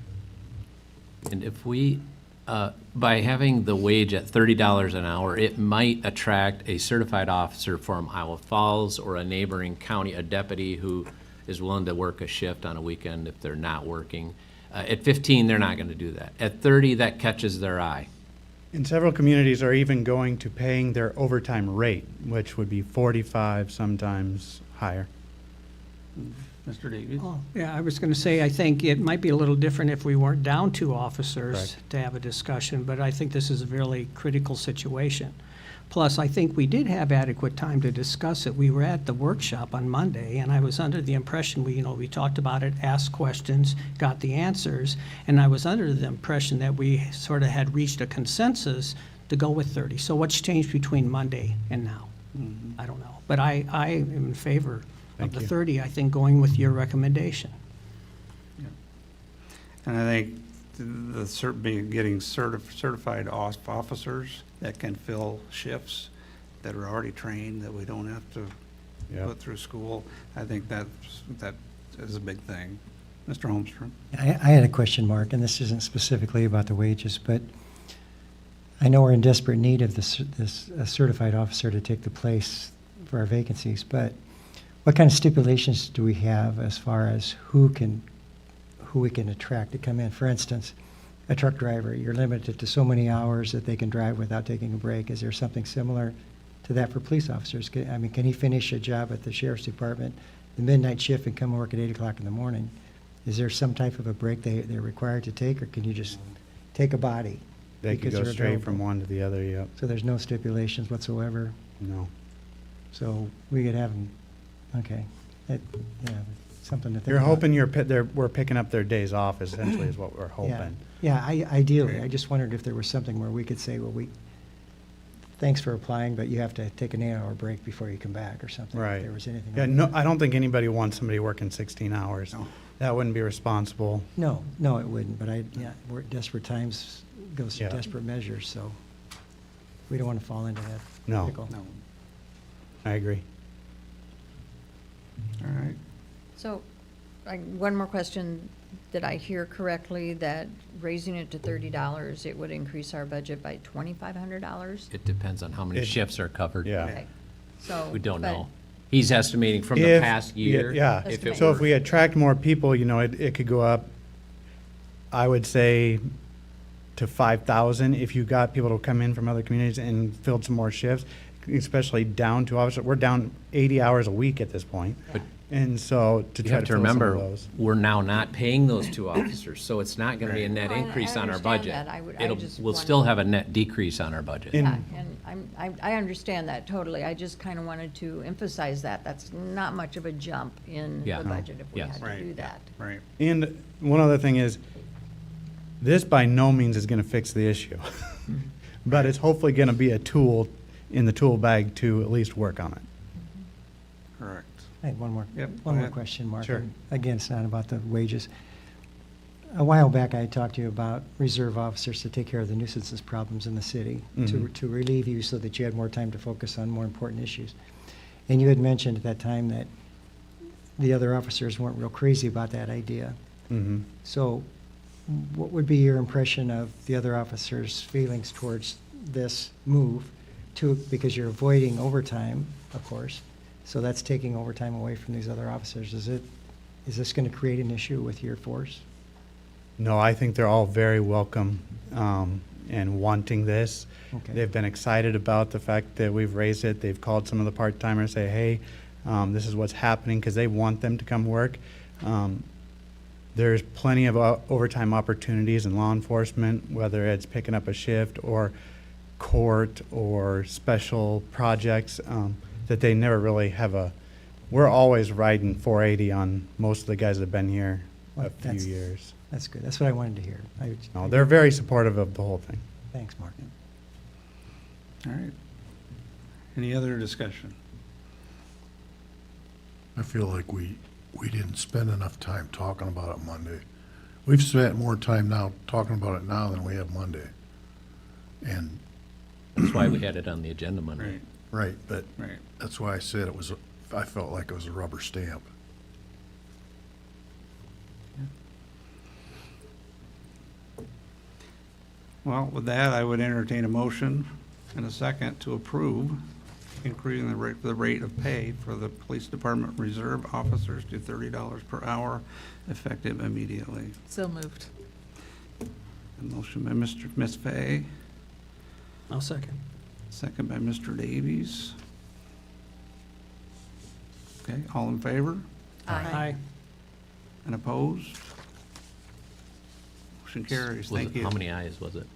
And if we, by having the wage at $30 an hour, it might attract a certified officer from Iowa Falls or a neighboring county, a deputy who is willing to work a shift on a weekend if they're not working. At 15, they're not going to do that. At 30, that catches their eye. And several communities are even going to paying their overtime rate, which would be 45, sometimes higher. Mr. Davies? Oh, yeah, I was going to say, I think it might be a little different if we weren't down 2 officers Correct. to have a discussion, but I think this is a really critical situation. Plus, I think we did have adequate time to discuss it. We were at the workshop on Monday, and I was under the impression, we talked about it, asked questions, got the answers, and I was under the impression that we sort of had reached a consensus to go with 30. So what's changed between Monday and now? I don't know. But I am in favor of Thank the you. 30, I think, going with your recommendation. And I think getting certified officers that can fill shifts that are already trained, that we don't have to Yep. put through school, I think that is a big thing. Mr. Holmstrom? I had a question, Mark, and this isn't specifically about the wages, but I know we're in desperate need of this certified officer to take the place for our vacancies, but what kind of stipulations do we have as far as who we can attract to come in? For instance, a truck driver, you're limited to so many hours that they can drive without taking a break. Is there something similar to that for police officers? Can he finish a job at the sheriff's department, the midnight shift, and come work at 8 o'clock in the morning? Is there some type of a break they're required to take, or can you just take a body? They could because go they're straight from available? one to the other, yep. So there's no stipulations whatsoever? No. So we could have them, okay. Yeah, something to think You're about. hoping we're picking up their days off, essentially, is what we're Yeah, hoping. yeah, ideally, I just wondered if there was something where we could say, well, thanks for applying, but you have to take an 8-hour break before you come back, or something. If Right. there was anything. Yeah, like no, I don't think anybody wants somebody working 16 hours. No. That wouldn't be responsible. No, it wouldn't, but we're at desperate times, goes to Yeah. desperate measures, so we don't want to fall into that No. pickle. No. I agree. All right. So, one more question. Did I hear correctly that raising it to $30, it would increase our budget by $2,500? It depends on how many It- shifts are covered. Yeah. Okay. So. We don't but- know. He's estimating from the If- past year. Yeah. If it So if were- we attract more people, it could go up, I would say, to 5,000 if you got people to come in from other communities and filled some more shifts, especially down to officers. We're down 80 hours a week at this point. But And so to you try have to to fill some of remember, those. we're now not paying those 2 officers, so it's not going to be a net Well, I increase on our understand budget. that. I just We'll wanted- still have a net decrease on our budget. In- Yeah, and I understand that totally. I just kind of wanted to emphasize that. That's not much of a jump in Yeah. the No. budget if we Yes. had to Right. do that. Right. And one other thing is, this by no means is going to fix the issue. But it's hopefully going to be a tool in the tool bag to at least work on it. Correct. I had one more Yep, go more ahead. question, Mark. Sure. And again, it's not about the wages. A while back, I had talked to you about reserve officers to take care of the nuisances problems in the city, Mhm. to relieve you so that you had more time to focus on more important issues. And you had mentioned at that time that the other officers weren't real crazy about that idea. Mhm. So what would be your impression of the other officers' feelings towards this move because you're avoiding overtime, of course, so that's taking overtime away from these other officers. Is this going to create an issue with your force? No, I think they're all very welcome and wanting this. Okay. They've been excited about the fact that we've raised it. They've called some of the part-timers, say, hey, this is what's happening, because they want them to come work. There's plenty of overtime opportunities in law enforcement, whether it's picking up a shift or court or special projects, that they never really have we're always riding 480 on most of the guys that have been here a Well, few years. That's good. That's what I wanted to hear. No, they're very supportive of the whole thing. Thanks, Mark. All right. Any other discussion? I feel like we didn't spend enough time talking about it Monday. We've spent more time now talking about it now than we have Monday. And, That's why we had it on the agenda Monday. Right, right, but right. that's why I said I felt like it was a rubber stamp. Well, with that, I would entertain a motion and a second to approve increasing the rate of pay for the police department reserve officers to $30 per hour, effective immediately. So moved. A motion by Ms. Fay, I'll second. second by Mr. Davies. Okay, all in favor Aye. and opposed? Motion carries. Was Thank it- you. How many ayes was it?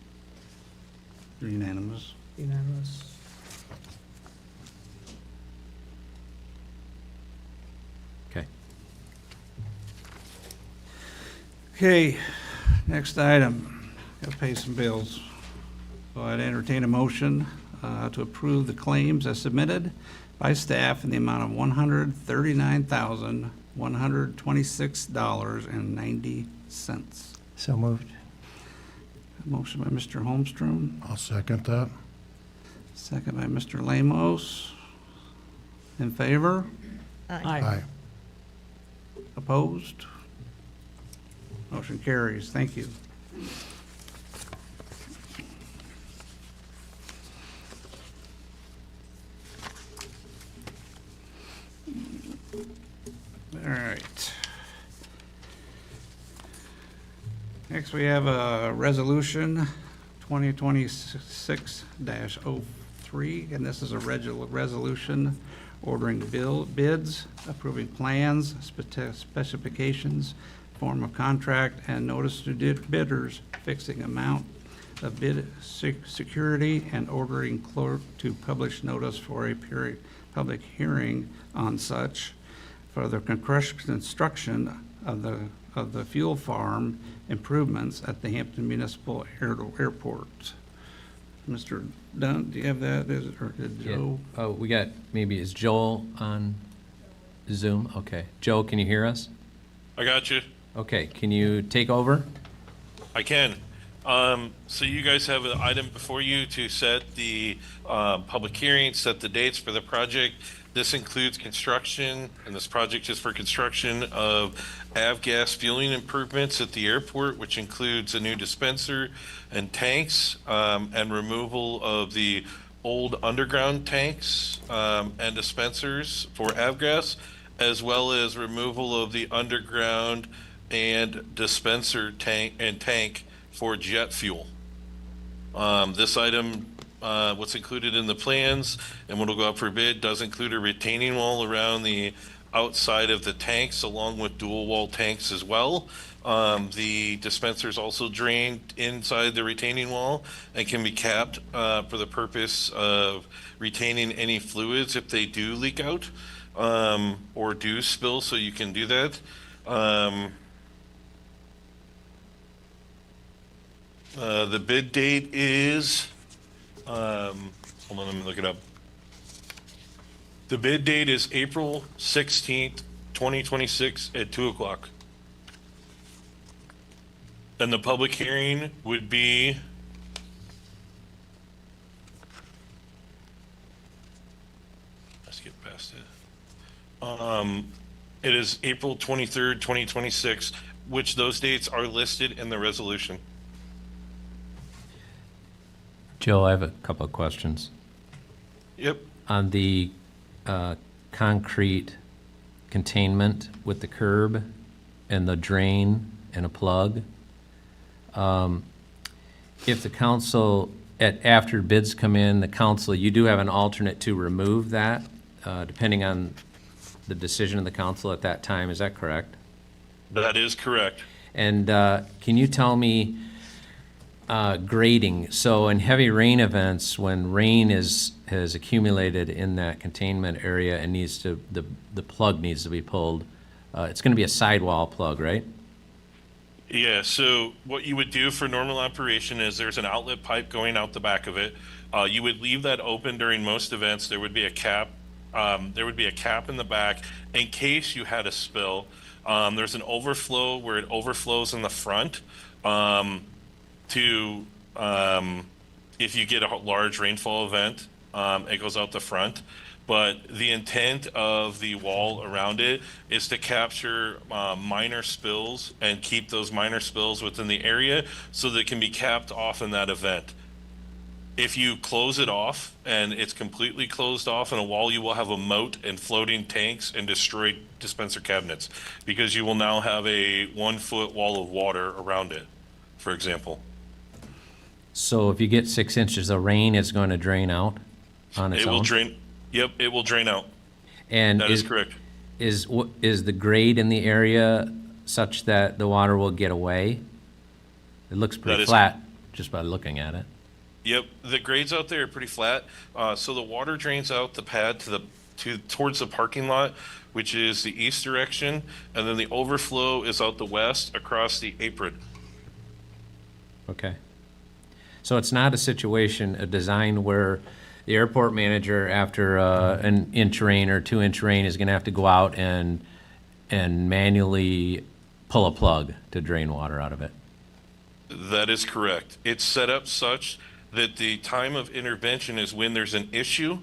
Unanimous. Unanimous. Okay. Okay, next item, gotta pay some bills. So I'd entertain a motion to approve the claims as submitted by staff in the amount of $139,126.90. So moved. Motion by Mr. Holmstrom, I'll second that. second by Mr. Lamos. In favor? Aye. Opposed? Motion carries. Thank you. All right. Next, we have a resolution 2026-03, and this is a resolution ordering bids, approving plans, specifications, form of contract, and notice to bidders, fixing amount of bid security, and ordering clerk to publish notice for a public hearing on such for the construction of the fuel farm improvements at the Hampton Municipal Airport. Mr. Dunn, do you have that, or did Yeah. Joe? Oh, we got, maybe, is Joel on Zoom? Okay. Joe, can you hear us? I got you. Okay, can you take over? I can. So you guys have an item before you to set the public hearing, set the dates for the project. This includes construction, and this project is for construction of avgas fueling improvements at the airport, which includes a new dispenser and tanks, and removal of the old underground tanks and dispensers for avgas, as well as removal of the underground and dispenser tank for jet fuel. This item, what's included in the plans and what will go up for bid, does include a retaining wall around the outside of the tanks, along with dual wall tanks as well. The dispensers also drained inside the retaining wall and can be capped for the purpose of retaining any fluids if they do leak out or do spill, so you can do that. The bid date is, hold on, let me look it up. The bid date is April 16th, 2026 at 2:00. And the public hearing would be let's get past it. It is April 23rd, 2026, which those dates are listed in the resolution. Joe, I have a couple of questions. Yep. On the concrete containment with the curb and the drain and a plug, if the council, after bids come in, the council, you do have an alternate to remove that, depending on the decision of the council at that time, is that correct? That is correct. And can you tell me grading? So in heavy rain events, when rain has accumulated in that containment area and the plug needs to be pulled, it's going to be a sidewall plug, right? Yeah, so what you would do for normal operation is there's an outlet pipe going out the back of it. You would leave that open during most events. There would be a cap. There would be a cap in the back in case you had a spill. There's an overflow where it overflows in the front to if you get a large rainfall event, it goes out the front. But the intent of the wall around it is to capture minor spills and keep those minor spills within the area so they can be capped off in that event. If you close it off and it's completely closed off in a wall, you will have a moat and floating tanks and destroyed dispenser cabinets, because you will now have a 1-foot wall of water around it, for example. So if you get 6 inches of rain, it's going to drain out on its It will own? drain, yep, it will drain out. And That is correct. Is the grade in the area such that the water will get away? It looks That pretty is- flat just by looking at it. Yep, the grades out there are pretty flat. So the water drains out the pad towards the parking lot, which is the east direction, and then the overflow is out the west across the apron. Okay. So it's not a situation, a design where the airport manager, after an inch rain or 2-inch rain, is going to have to go out and manually pull a plug to drain water out of it. That is correct. It's set up such that the time of intervention is when there's an issue,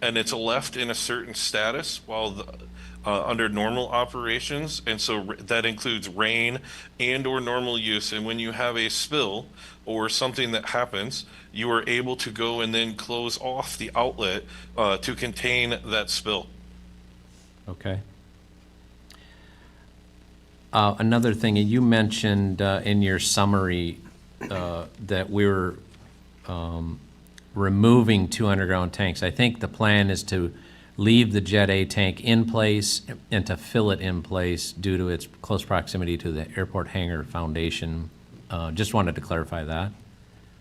and it's left in a certain status while under normal operations, and so that includes rain and or normal use. And when you have a spill or something that happens, you are able to go and then close off the outlet to contain that spill. Okay. Another thing, you mentioned in your summary that we were removing 2 underground tanks. I think the plan is to leave the Jet A tank in place and to fill it in place due to its close proximity to the airport hangar foundation. Just wanted to clarify that.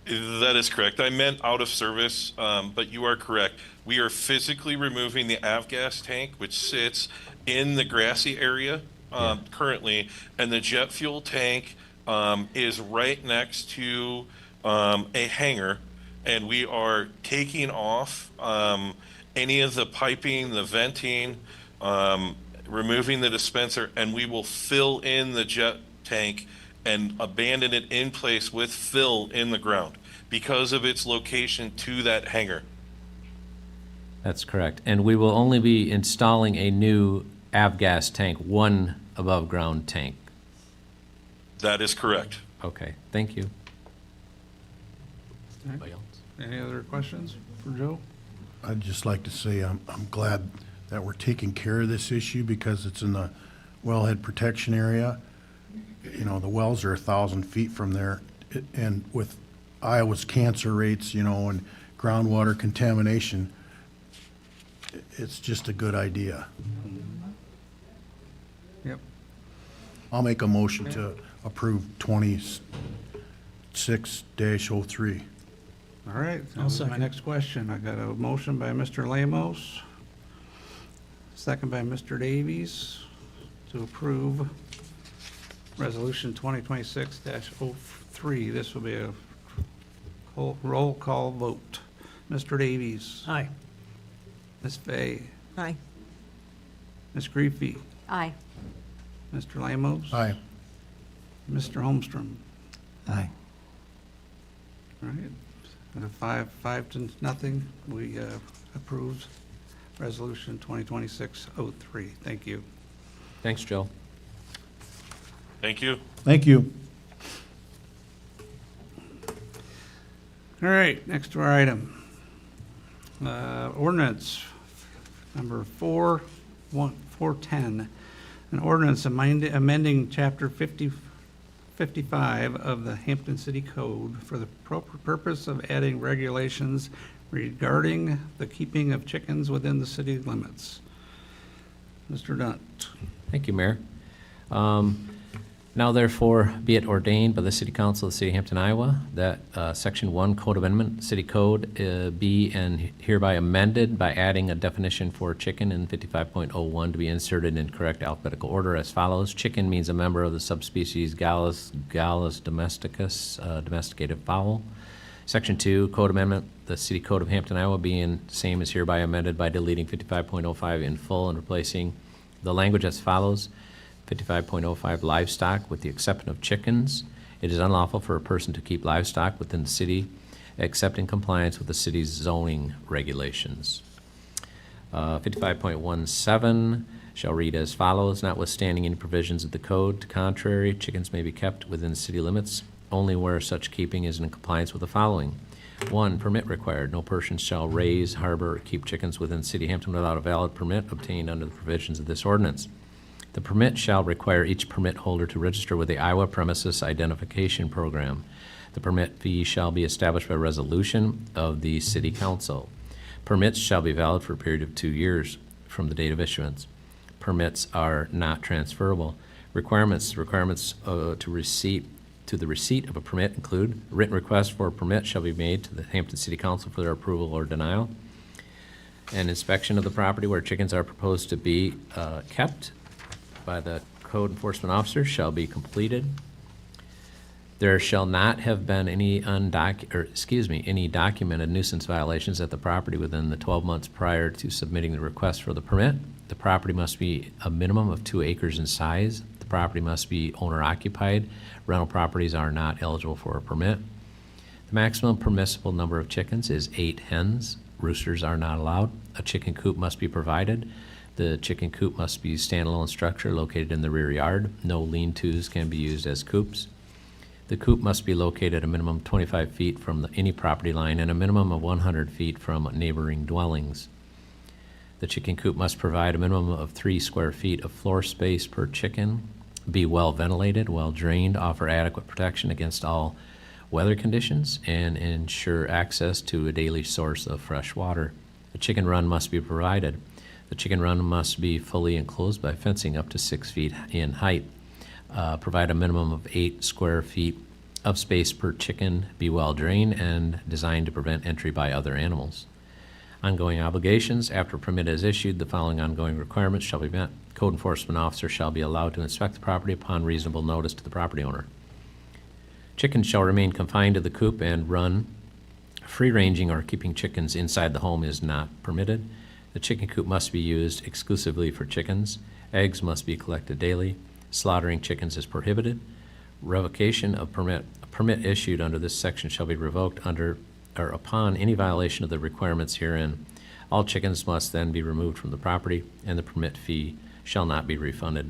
That is correct. I meant out of service, but you are correct. We are physically removing the avgas tank, which sits in the grassy area currently, and the jet fuel tank is right next to a hangar, and we are taking off any of the piping, the venting, removing the dispenser, and we will fill in the jet tank and abandon it in place with fill in the ground because of its location to that hangar. That's correct. And we will only be installing a new avgas tank, one above ground tank. That is correct. Okay, thank you. Okay. Any other questions for Joe? I'd just like to say I'm glad that we're taking care of this issue because it's in the wellhead protection area. You know, the wells are 1,000 feet from there, and with Iowa's cancer rates, you know, and groundwater contamination, it's just a good idea. Yep. I'll make a motion to approve 26-03. All right, that I'll was my second. next question. I got a motion by Mr. Lamos, second by Mr. Davies, to approve Resolution 2026-03. This will be a roll call vote. Mr. Davies. Aye. Ms. Fay. Aye. Ms. Griefy. Aye. Mr. Lamos. Aye. Mr. Holmstrom. Aye. All right. Five to nothing, we approved Resolution 2026-03. Thank you. Thanks, Joe. Thank you. Thank you. All right, next to our item. Ordinance number 410, an ordinance amending Chapter 55 of the Hampton City Code for the purpose of adding regulations regarding the keeping of chickens within the city limits. Mr. Dunt. Thank you, Mayor. Now therefore be it ordained by the City Council of the City of Hampton, Iowa, that Section 1 Code Amendment, City Code, be and hereby amended by adding a definition for chicken in 55.01 to be inserted in correct alphabetical order as follows. Chicken means a member of the subspecies Gallus domesticus, domesticated fowl. Section 2 Code Amendment, the City Code of Hampton, Iowa, being same is hereby amended by deleting 55.05 in full and replacing the language as follows. 55.05 livestock with the exception of chickens. It is unlawful for a person to keep livestock within the city except in compliance with the city's zoning regulations. 55.17 shall read as follows. Notwithstanding any provisions of the code to contrary, chickens may be kept within city limits only where such keeping is in compliance with the following. 1, permit required. No person shall raise, harbor, or keep chickens within the city of Hampton without a valid permit obtained under the provisions of this ordinance. The permit shall require each permit holder to register with the Iowa Premises Identification Program. The permit fee shall be established by resolution of the city council. Permits shall be valid for a period of 2 years from the date of issuance. Permits are not transferable. Requirements to the receipt of a permit include a written request for a permit shall be made to the Hampton City Council for their approval or denial. An inspection of the property where chickens are proposed to be kept by the code enforcement officer shall be completed. There shall not have been any documented nuisance violations at the property within the 12 months prior to submitting the request for the permit. The property must be a minimum of 2 acres in size. The property must be owner occupied. Rental properties are not eligible for a permit. The maximum permissible number of chickens is 8 hens. Roosters are not allowed. A chicken coop must be provided. The chicken coop must be a standalone structure located in the rear yard. No lean-tos can be used as coops. The coop must be located a minimum of 25 feet from any property line and a minimum of 100 feet from neighboring dwellings. The chicken coop must provide a minimum of 3 square feet of floor space per chicken, be well ventilated, well drained, offer adequate protection against all weather conditions, and ensure access to a daily source of fresh water. A chicken run must be provided. The chicken run must be fully enclosed by fencing up to 6 feet in height. Provide a minimum of 8 square feet of space per chicken, be well drained, and designed to prevent entry by other animals. Ongoing obligations. After a permit is issued, the following ongoing requirements shall be met. Code enforcement officer shall be allowed to inspect the property upon reasonable notice to the property owner. Chickens shall remain confined to the coop and run. Free-ranging or keeping chickens inside the home is not permitted. The chicken coop must be used exclusively for chickens. Eggs must be collected daily. Slaughtering chickens is prohibited. Revocation of permit. A permit issued under this section shall be revoked under or upon any violation of the requirements herein. All chickens must then be removed from the property, and the permit fee shall not be refunded.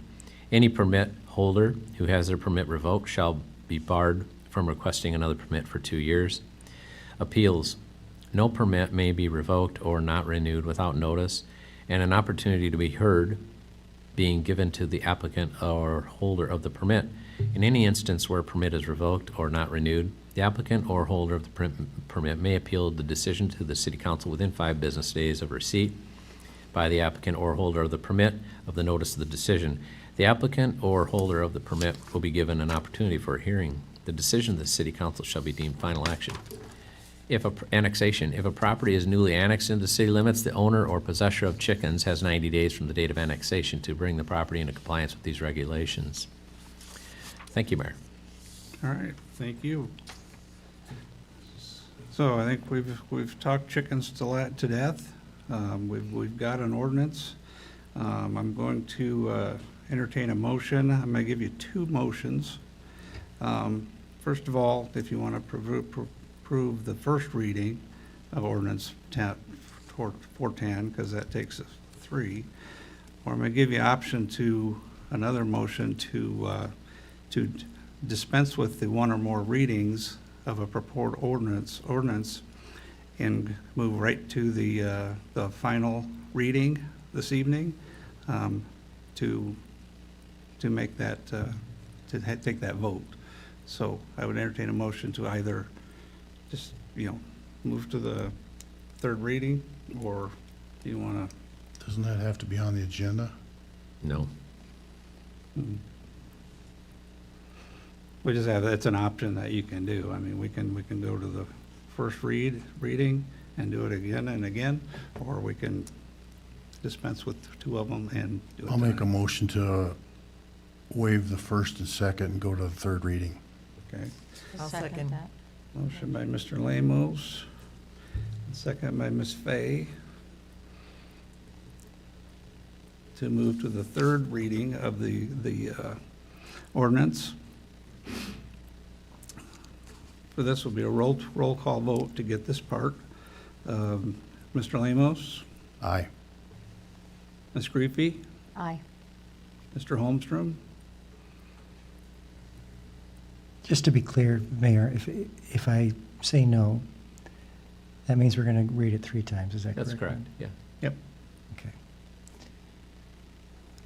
Any permit holder who has their permit revoked shall be barred from requesting another permit for 2 years. Appeals. No permit may be revoked or not renewed without notice and an opportunity to be heard being given to the applicant or holder of the permit. In any instance where a permit is revoked or not renewed, the applicant or holder of the permit may appeal the decision to the City Council within 5 business days of receipt by the applicant or holder of the permit of the notice of the decision. The applicant or holder of the permit will be given an opportunity for a hearing. The decision of the City Council shall be deemed final action. If a property is newly annexed into city limits, the owner or possessor of chickens has 90 days from the date of annexation to bring the property into compliance with these regulations. Thank you, Mayor. All right, thank you. So I think we've talked chickens to death. We've got an ordinance. I'm going to entertain a motion. I'm going to give you 2 motions. First of all, if you want to approve the first reading of ordinance 410, because that takes us 3. Or I'm going to give you option to another motion to dispense with the 1 or more readings of a purport ordinance and move right to the final reading this evening to make that take that vote. So I would entertain a motion to either just, move to the 3rd reading, or do you want to? Doesn't that have to be on the agenda? No. We just have, it's an option that you can do. I mean, we can go to the first reading and do it again and again, or we can dispense with 2 of them and do it. I'll make a motion to waive the 1st and 2nd and go to the 3rd reading. Okay. I'll second that. Motion by Mr. Lamos, second by Ms. Fay, to move to the 3rd reading of the ordinance. For this will be a roll call vote to get this part. Mr. Lamos? Aye. Ms. Griefy? Aye. Mr. Holmstrom? Just to be clear, Mayor, if I say no, That means we're going to read it 3 times, is that correct? That's correct, yeah. Yep. Okay.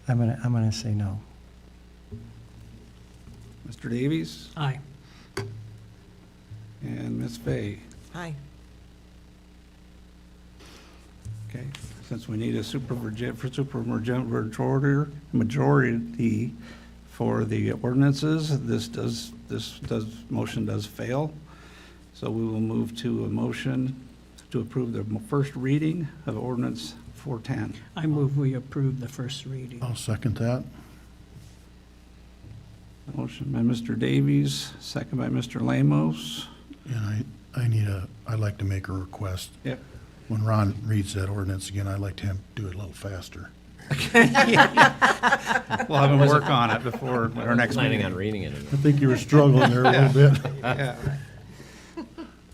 I'm gonna say no. Mr. Davies Aye. and Ms. Fay. Aye. Okay, since we need a supermajority for the ordinances, this motion does fail. So we will move to a motion to approve the first reading of ordinance 410. I move we approve the first reading. I'll second that. Motion by Mr. Davies, second by Mr. Lamos. And I'd like to make a request. Yep. When Ron reads that ordinance again, I'd like to have him do it a little faster. We'll have him work on it before our next Planning meeting. on reading it. I think you were struggling there a little bit. Yeah.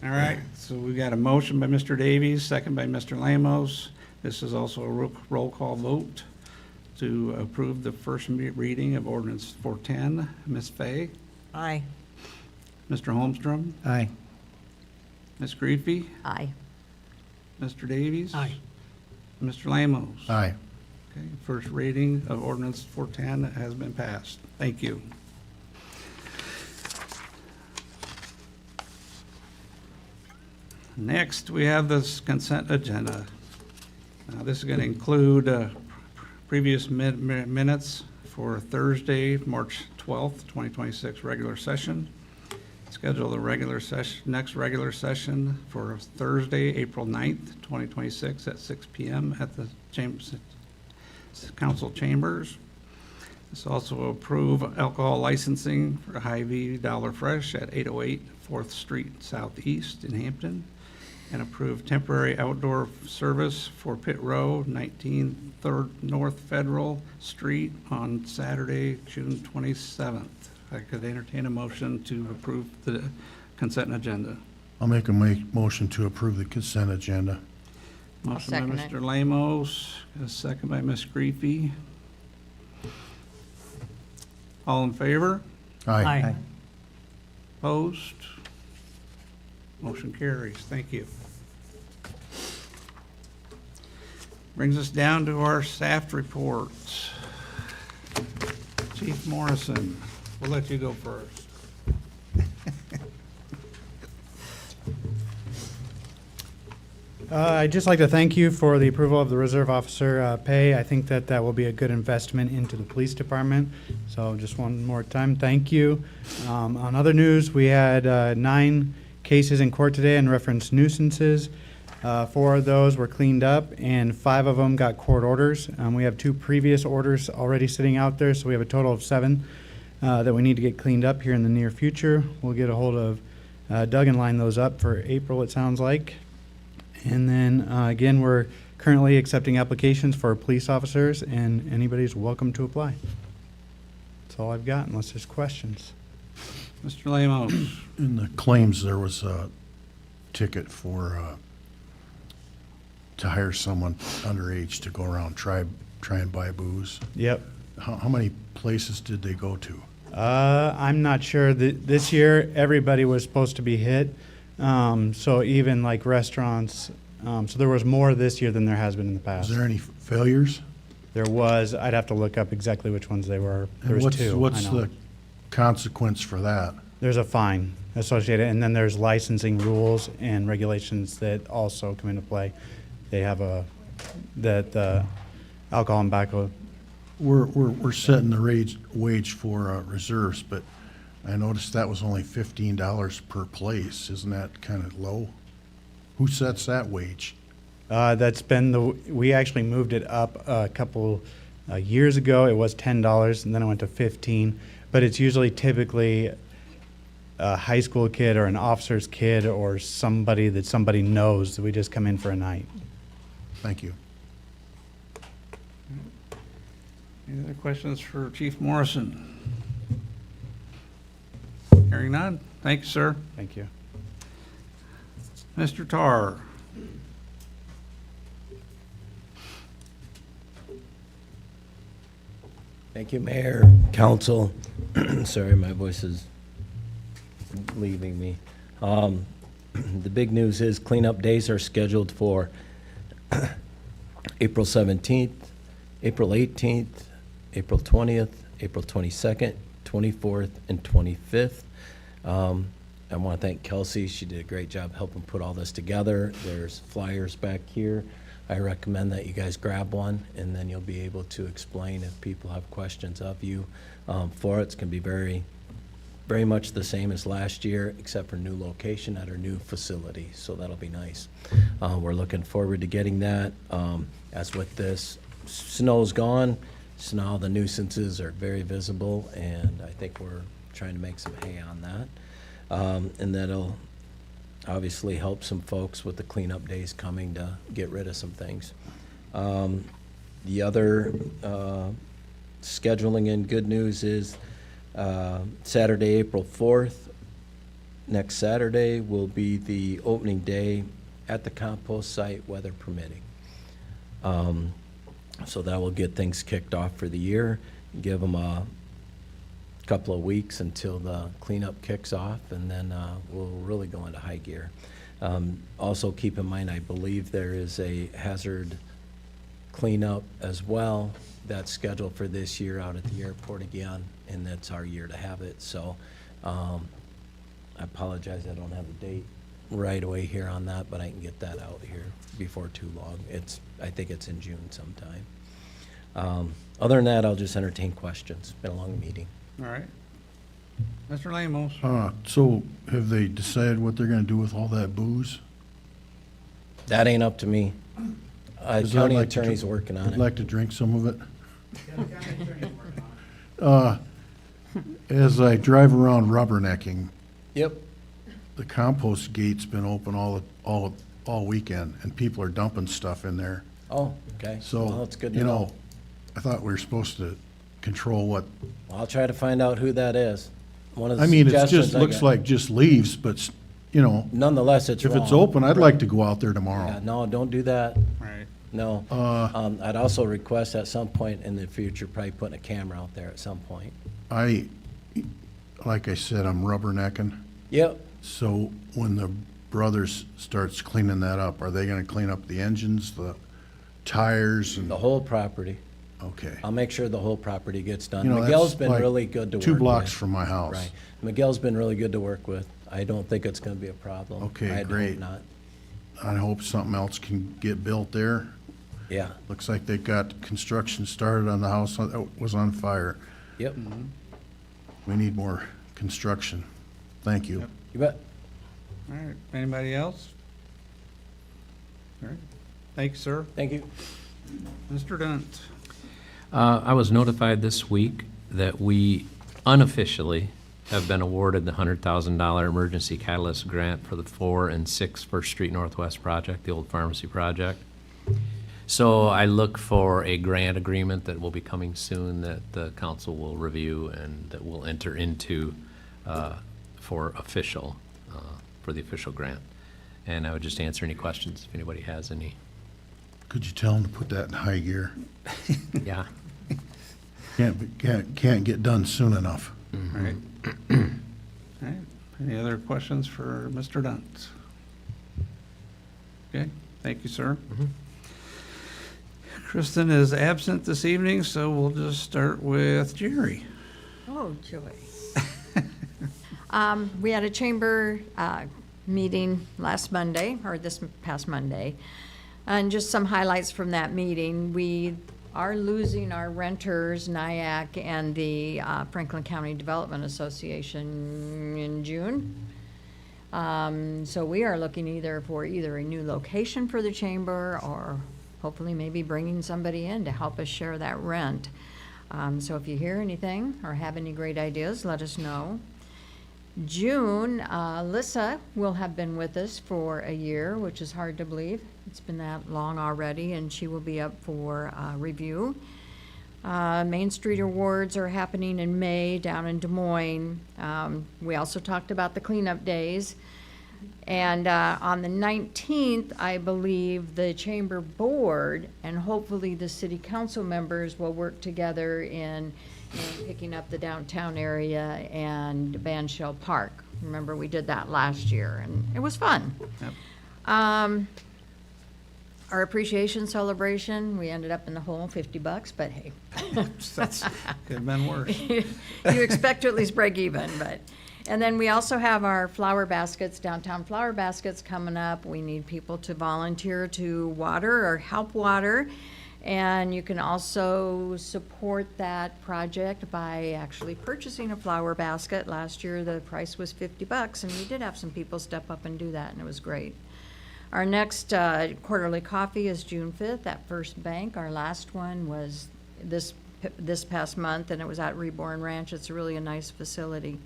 All right, so we got a motion by Mr. Davies, second by Mr. Lamos. This is also a roll call vote to approve the first reading of ordinance 410. Ms. Fay, Aye. Mr. Holmstrom, Aye. Ms. Griefy, Aye. Mr. Davies. Aye. Mr. Lamos. Aye. Okay, first reading of ordinance 410 has been passed. Thank you. Next, we have this consent agenda. Now, this is going to include previous minutes for Thursday, March 12th, 2026 regular session. Schedule the next regular session for Thursday, April 9th, 2026 at 6 p.m. at the council chambers. This also approve alcohol licensing for Hy-Vee Dollar Fresh at 808 4th Street Southeast in Hampton, and approve temporary outdoor service for Pit Row, 19 3rd North Federal Street on Saturday, June 27th. I could entertain a motion to approve the consent agenda. I'll make a motion to approve the consent agenda. Motion by second it. Mr. Lamos, a second by Ms. Griefy. All in favor? Aye. Opposed? Motion carries. Thank you. Brings us down to our staff reports. Chief Morrison, we'll let you go first. I'd just like to thank you for the approval of the reserve officer pay. I think that that will be a good investment into the police department. So just one more time, thank you. On other news, we had 9 cases in court today in reference nuisances. 4 of those were cleaned up, and 5 of them got court orders. We have 2 previous orders already sitting out there, so we have a total of 7 that we need to get cleaned up here in the near future. We'll get a hold of Doug and line those up for April, it sounds like. And then, again, we're currently accepting applications for police officers, and anybody's welcome to apply. That's all I've got, unless there's questions. Mr. Lamos. In the claims, there was a ticket for, to hire someone underage to go around, try and buy booze. Yep. How many places did they go to? I'm not sure. This year, everybody was supposed to be hit. So even like restaurants, so there was more this year than there has been in the past. Was there any failures? There was. I'd have to look up exactly which ones they were. There And was 2. what's I know. the consequence for that? There's a fine associated, and then there's licensing rules and regulations that also come into play. They have alcohol and tobacco. We're setting the wage for reserves, but I noticed that was only $15 per place. Isn't that kind of low? Who sets that wage? That's been we actually moved it up a couple years ago. It was $10, and then it went to $15. But it's usually typically a high school kid or an officer's kid or somebody that somebody knows that we just come in for a night. Thank you. Any other questions for Chief Morrison? Hearing none. Thank you, sir. Thank you. Mr. Tarr. Thank you, Mayor, Council. Sorry, my voice is leaving me. The big news is cleanup days are scheduled for April 17th, April 18th, April 20th, April 22nd, 24th, and 25th. I want to thank Kelsey. She did a great job helping put all this together. There's flyers back here. I recommend that you guys grab one, and then you'll be able to explain if people have questions of you for it. It's going to be very much the same as last year, except for new location at our new facility, so that'll be nice. We're looking forward to getting that. As with this, snow's gone, so now the nuisances are very visible, and I think we're trying to make some hay on that. And that'll obviously help some folks with the cleanup days coming to get rid of some things. The other scheduling and good news is Saturday, April 4th, next Saturday will be the opening day at the compost site, weather permitting. So that will get things kicked off for the year, give them a couple of weeks until the cleanup kicks off, and then we'll really go into high gear. Also keep in mind, I believe there is a hazard cleanup as well that's scheduled for this year out at the airport again, and that's our year to have it. So I apologize, I don't have a date right away here on that, but I can get that out here before too long. I think it's in June sometime. Other than that, I'll just entertain questions. Been a long meeting. All right. Mr. Lamos? So have they decided what they're gonna do with all that booze? That ain't up to me. 'Cause I'd County like to attorney's dr- working on I'd it. like to drink some of it. As I drive around rubbernecking, Yep. the compost gate's been open all weekend, and people are dumping stuff in there. Oh, okay. So, Well, it's good to you know. know, I thought we were supposed to control what, I'll try to find out who that is. One of the I mean, it suggestions just I looks got- like just leaves, but, you know, Nonetheless, it's if wrong. it's open, I'd like to go out there Yeah, tomorrow. no, don't do that. Right. No. I'd also request at some point in the future, probably putting a camera out there at some point. Like I said, I'm rubbernecking, Yep. so when the brothers starts cleaning that up, are they gonna clean up the engines, the tires, and, The whole property. okay. I'll make sure the whole property gets done. You know, Miguel's that's been like really good to work with. 2 blocks from my house. Right. Miguel's been really good to work with. I don't think it's gonna be a problem. Okay, I hope great. not. I hope something else can get built there. Yeah. Looks like they got construction started on the house that was on fire. Yep. We need more construction. Thank you. You bet. All right. Anybody else? All right. Thank you, sir. Thank you. Mr. Dunt? I was notified this week that we unofficially have been awarded the $100,000 emergency catalyst grant for the 4 and 6 First Street Northwest project, the old pharmacy project. So I look for a grant agreement that will be coming soon that the council will review and that we'll enter into for the official grant. And I would just answer any questions if anybody has any. Could you tell them to put that in high gear? Yeah. Can't get done soon enough. All right. All right. Any other questions for Mr. Dunt? Okay, thank you, sir. Kristen is absent this evening, so we'll just start with Jerry. Oh, joy. We had a chamber meeting last Monday, or this past Monday, and just some highlights from that meeting. We are losing our renters, NIAC, and the Franklin County Development Association in June. So we are looking for either a new location for the chamber or hopefully maybe bringing somebody in to help us share that rent. So if you hear anything or have any great ideas, let us know. June, Lissa will have been with us for a year, which is hard to believe. It's been that long already, and she will be up for review. Main Street Awards are happening in May down in Des Moines. We also talked about the cleanup days. And on the 19th, I believe the chamber board and hopefully the city council members will work together in picking up the downtown area and Van Shell Park. Remember, we did that last year, and it was fun. Yep. Our appreciation celebration, we ended up in the hole, $50, but hey. That's, could have been worse. You expect to at least break even, but. And then we also have our flower baskets, downtown flower baskets coming up. We need people to volunteer to water or help water. And you can also support that project by actually purchasing a flower basket. Last year, the price was $50, and we did have some people step up and do that, and it was great. Our next quarterly coffee is June 5th at First Bank. Our last one was this past month, and it was at Reborn Ranch. It's really a nice facility.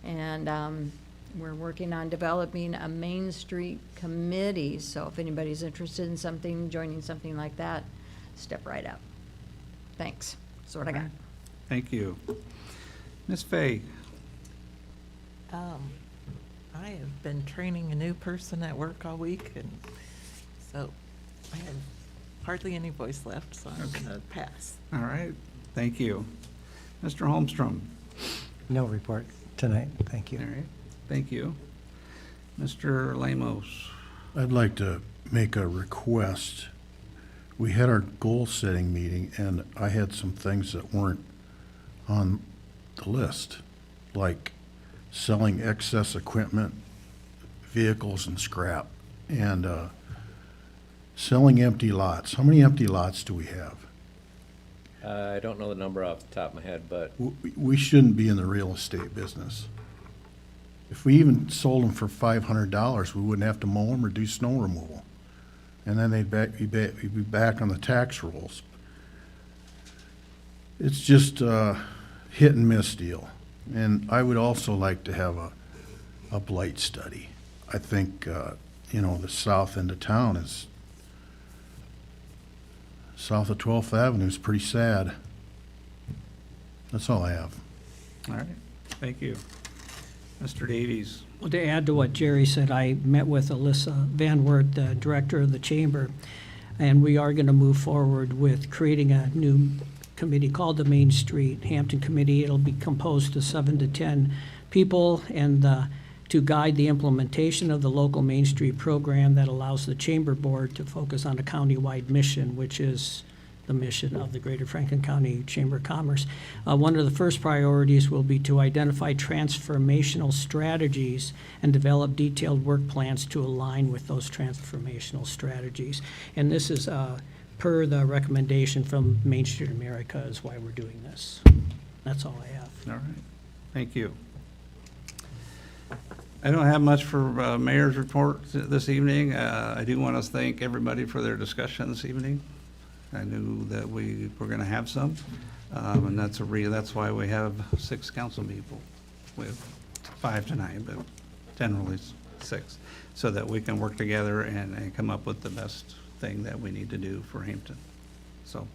And we're working on developing a Main Street committee, so if anybody's interested in something, joining something like that, step right up. Thanks. That's what I got. Thank you. Ms. Fay? I have been training a new person at work all week, and so I have hardly any voice left, so I'm gonna pass. All right, thank you. Mr. Holmstrom? No report tonight, thank All you. right, thank you. Mr. Lamos? I'd like to make a request. We had our goal-setting meeting, and I had some things that weren't on the list, like selling excess equipment, vehicles, and scrap, and selling empty lots. How many empty lots do we have? I don't know the number off the top of my head, but We shouldn't be in the real estate business. If we even sold them for $500, we wouldn't have to mow them or do snow removal. And then they'd be back on the tax rolls. It's just a hit and miss deal. And I would also like to have a blight study. I think, the south end of town is, south of 12th Avenue is pretty sad. That's all I have. All right, thank you. Mr. Davies? Well, to add to what Jerry said, I met with Alyssa Van Wert, the director of the chamber, and we are going to move forward with creating a new committee called the Main Street Hampton Committee. It'll be composed of 7 to 10 people, and to guide the implementation of the local Main Street program that allows the chamber board to focus on a county-wide mission, which is the mission of the Greater Franklin County Chamber of Commerce. One of the first priorities will be to identify transformational strategies and develop detailed work plans to align with those transformational strategies. And this is per the recommendation from Main Street America is why we're doing this. That's all I have. All right, thank you. I don't have much for mayor's report this evening. I do want to thank everybody for their discussion this evening. I knew that we were going to have some, and that's why we have 6 council people. We have 5 tonight, but generally 6, so that we can work together and come up with the best thing that we need to do for Hampton. So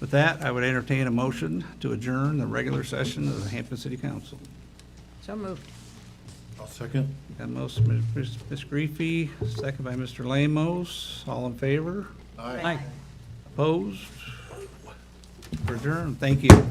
with that, I would entertain a motion to adjourn the regular session of the Hampton City Council. So moved. I'll second. Got Ms. Griefy, second by Mr. Lamos. All in favor? Aye. Opposed? Adjourned. Thank you.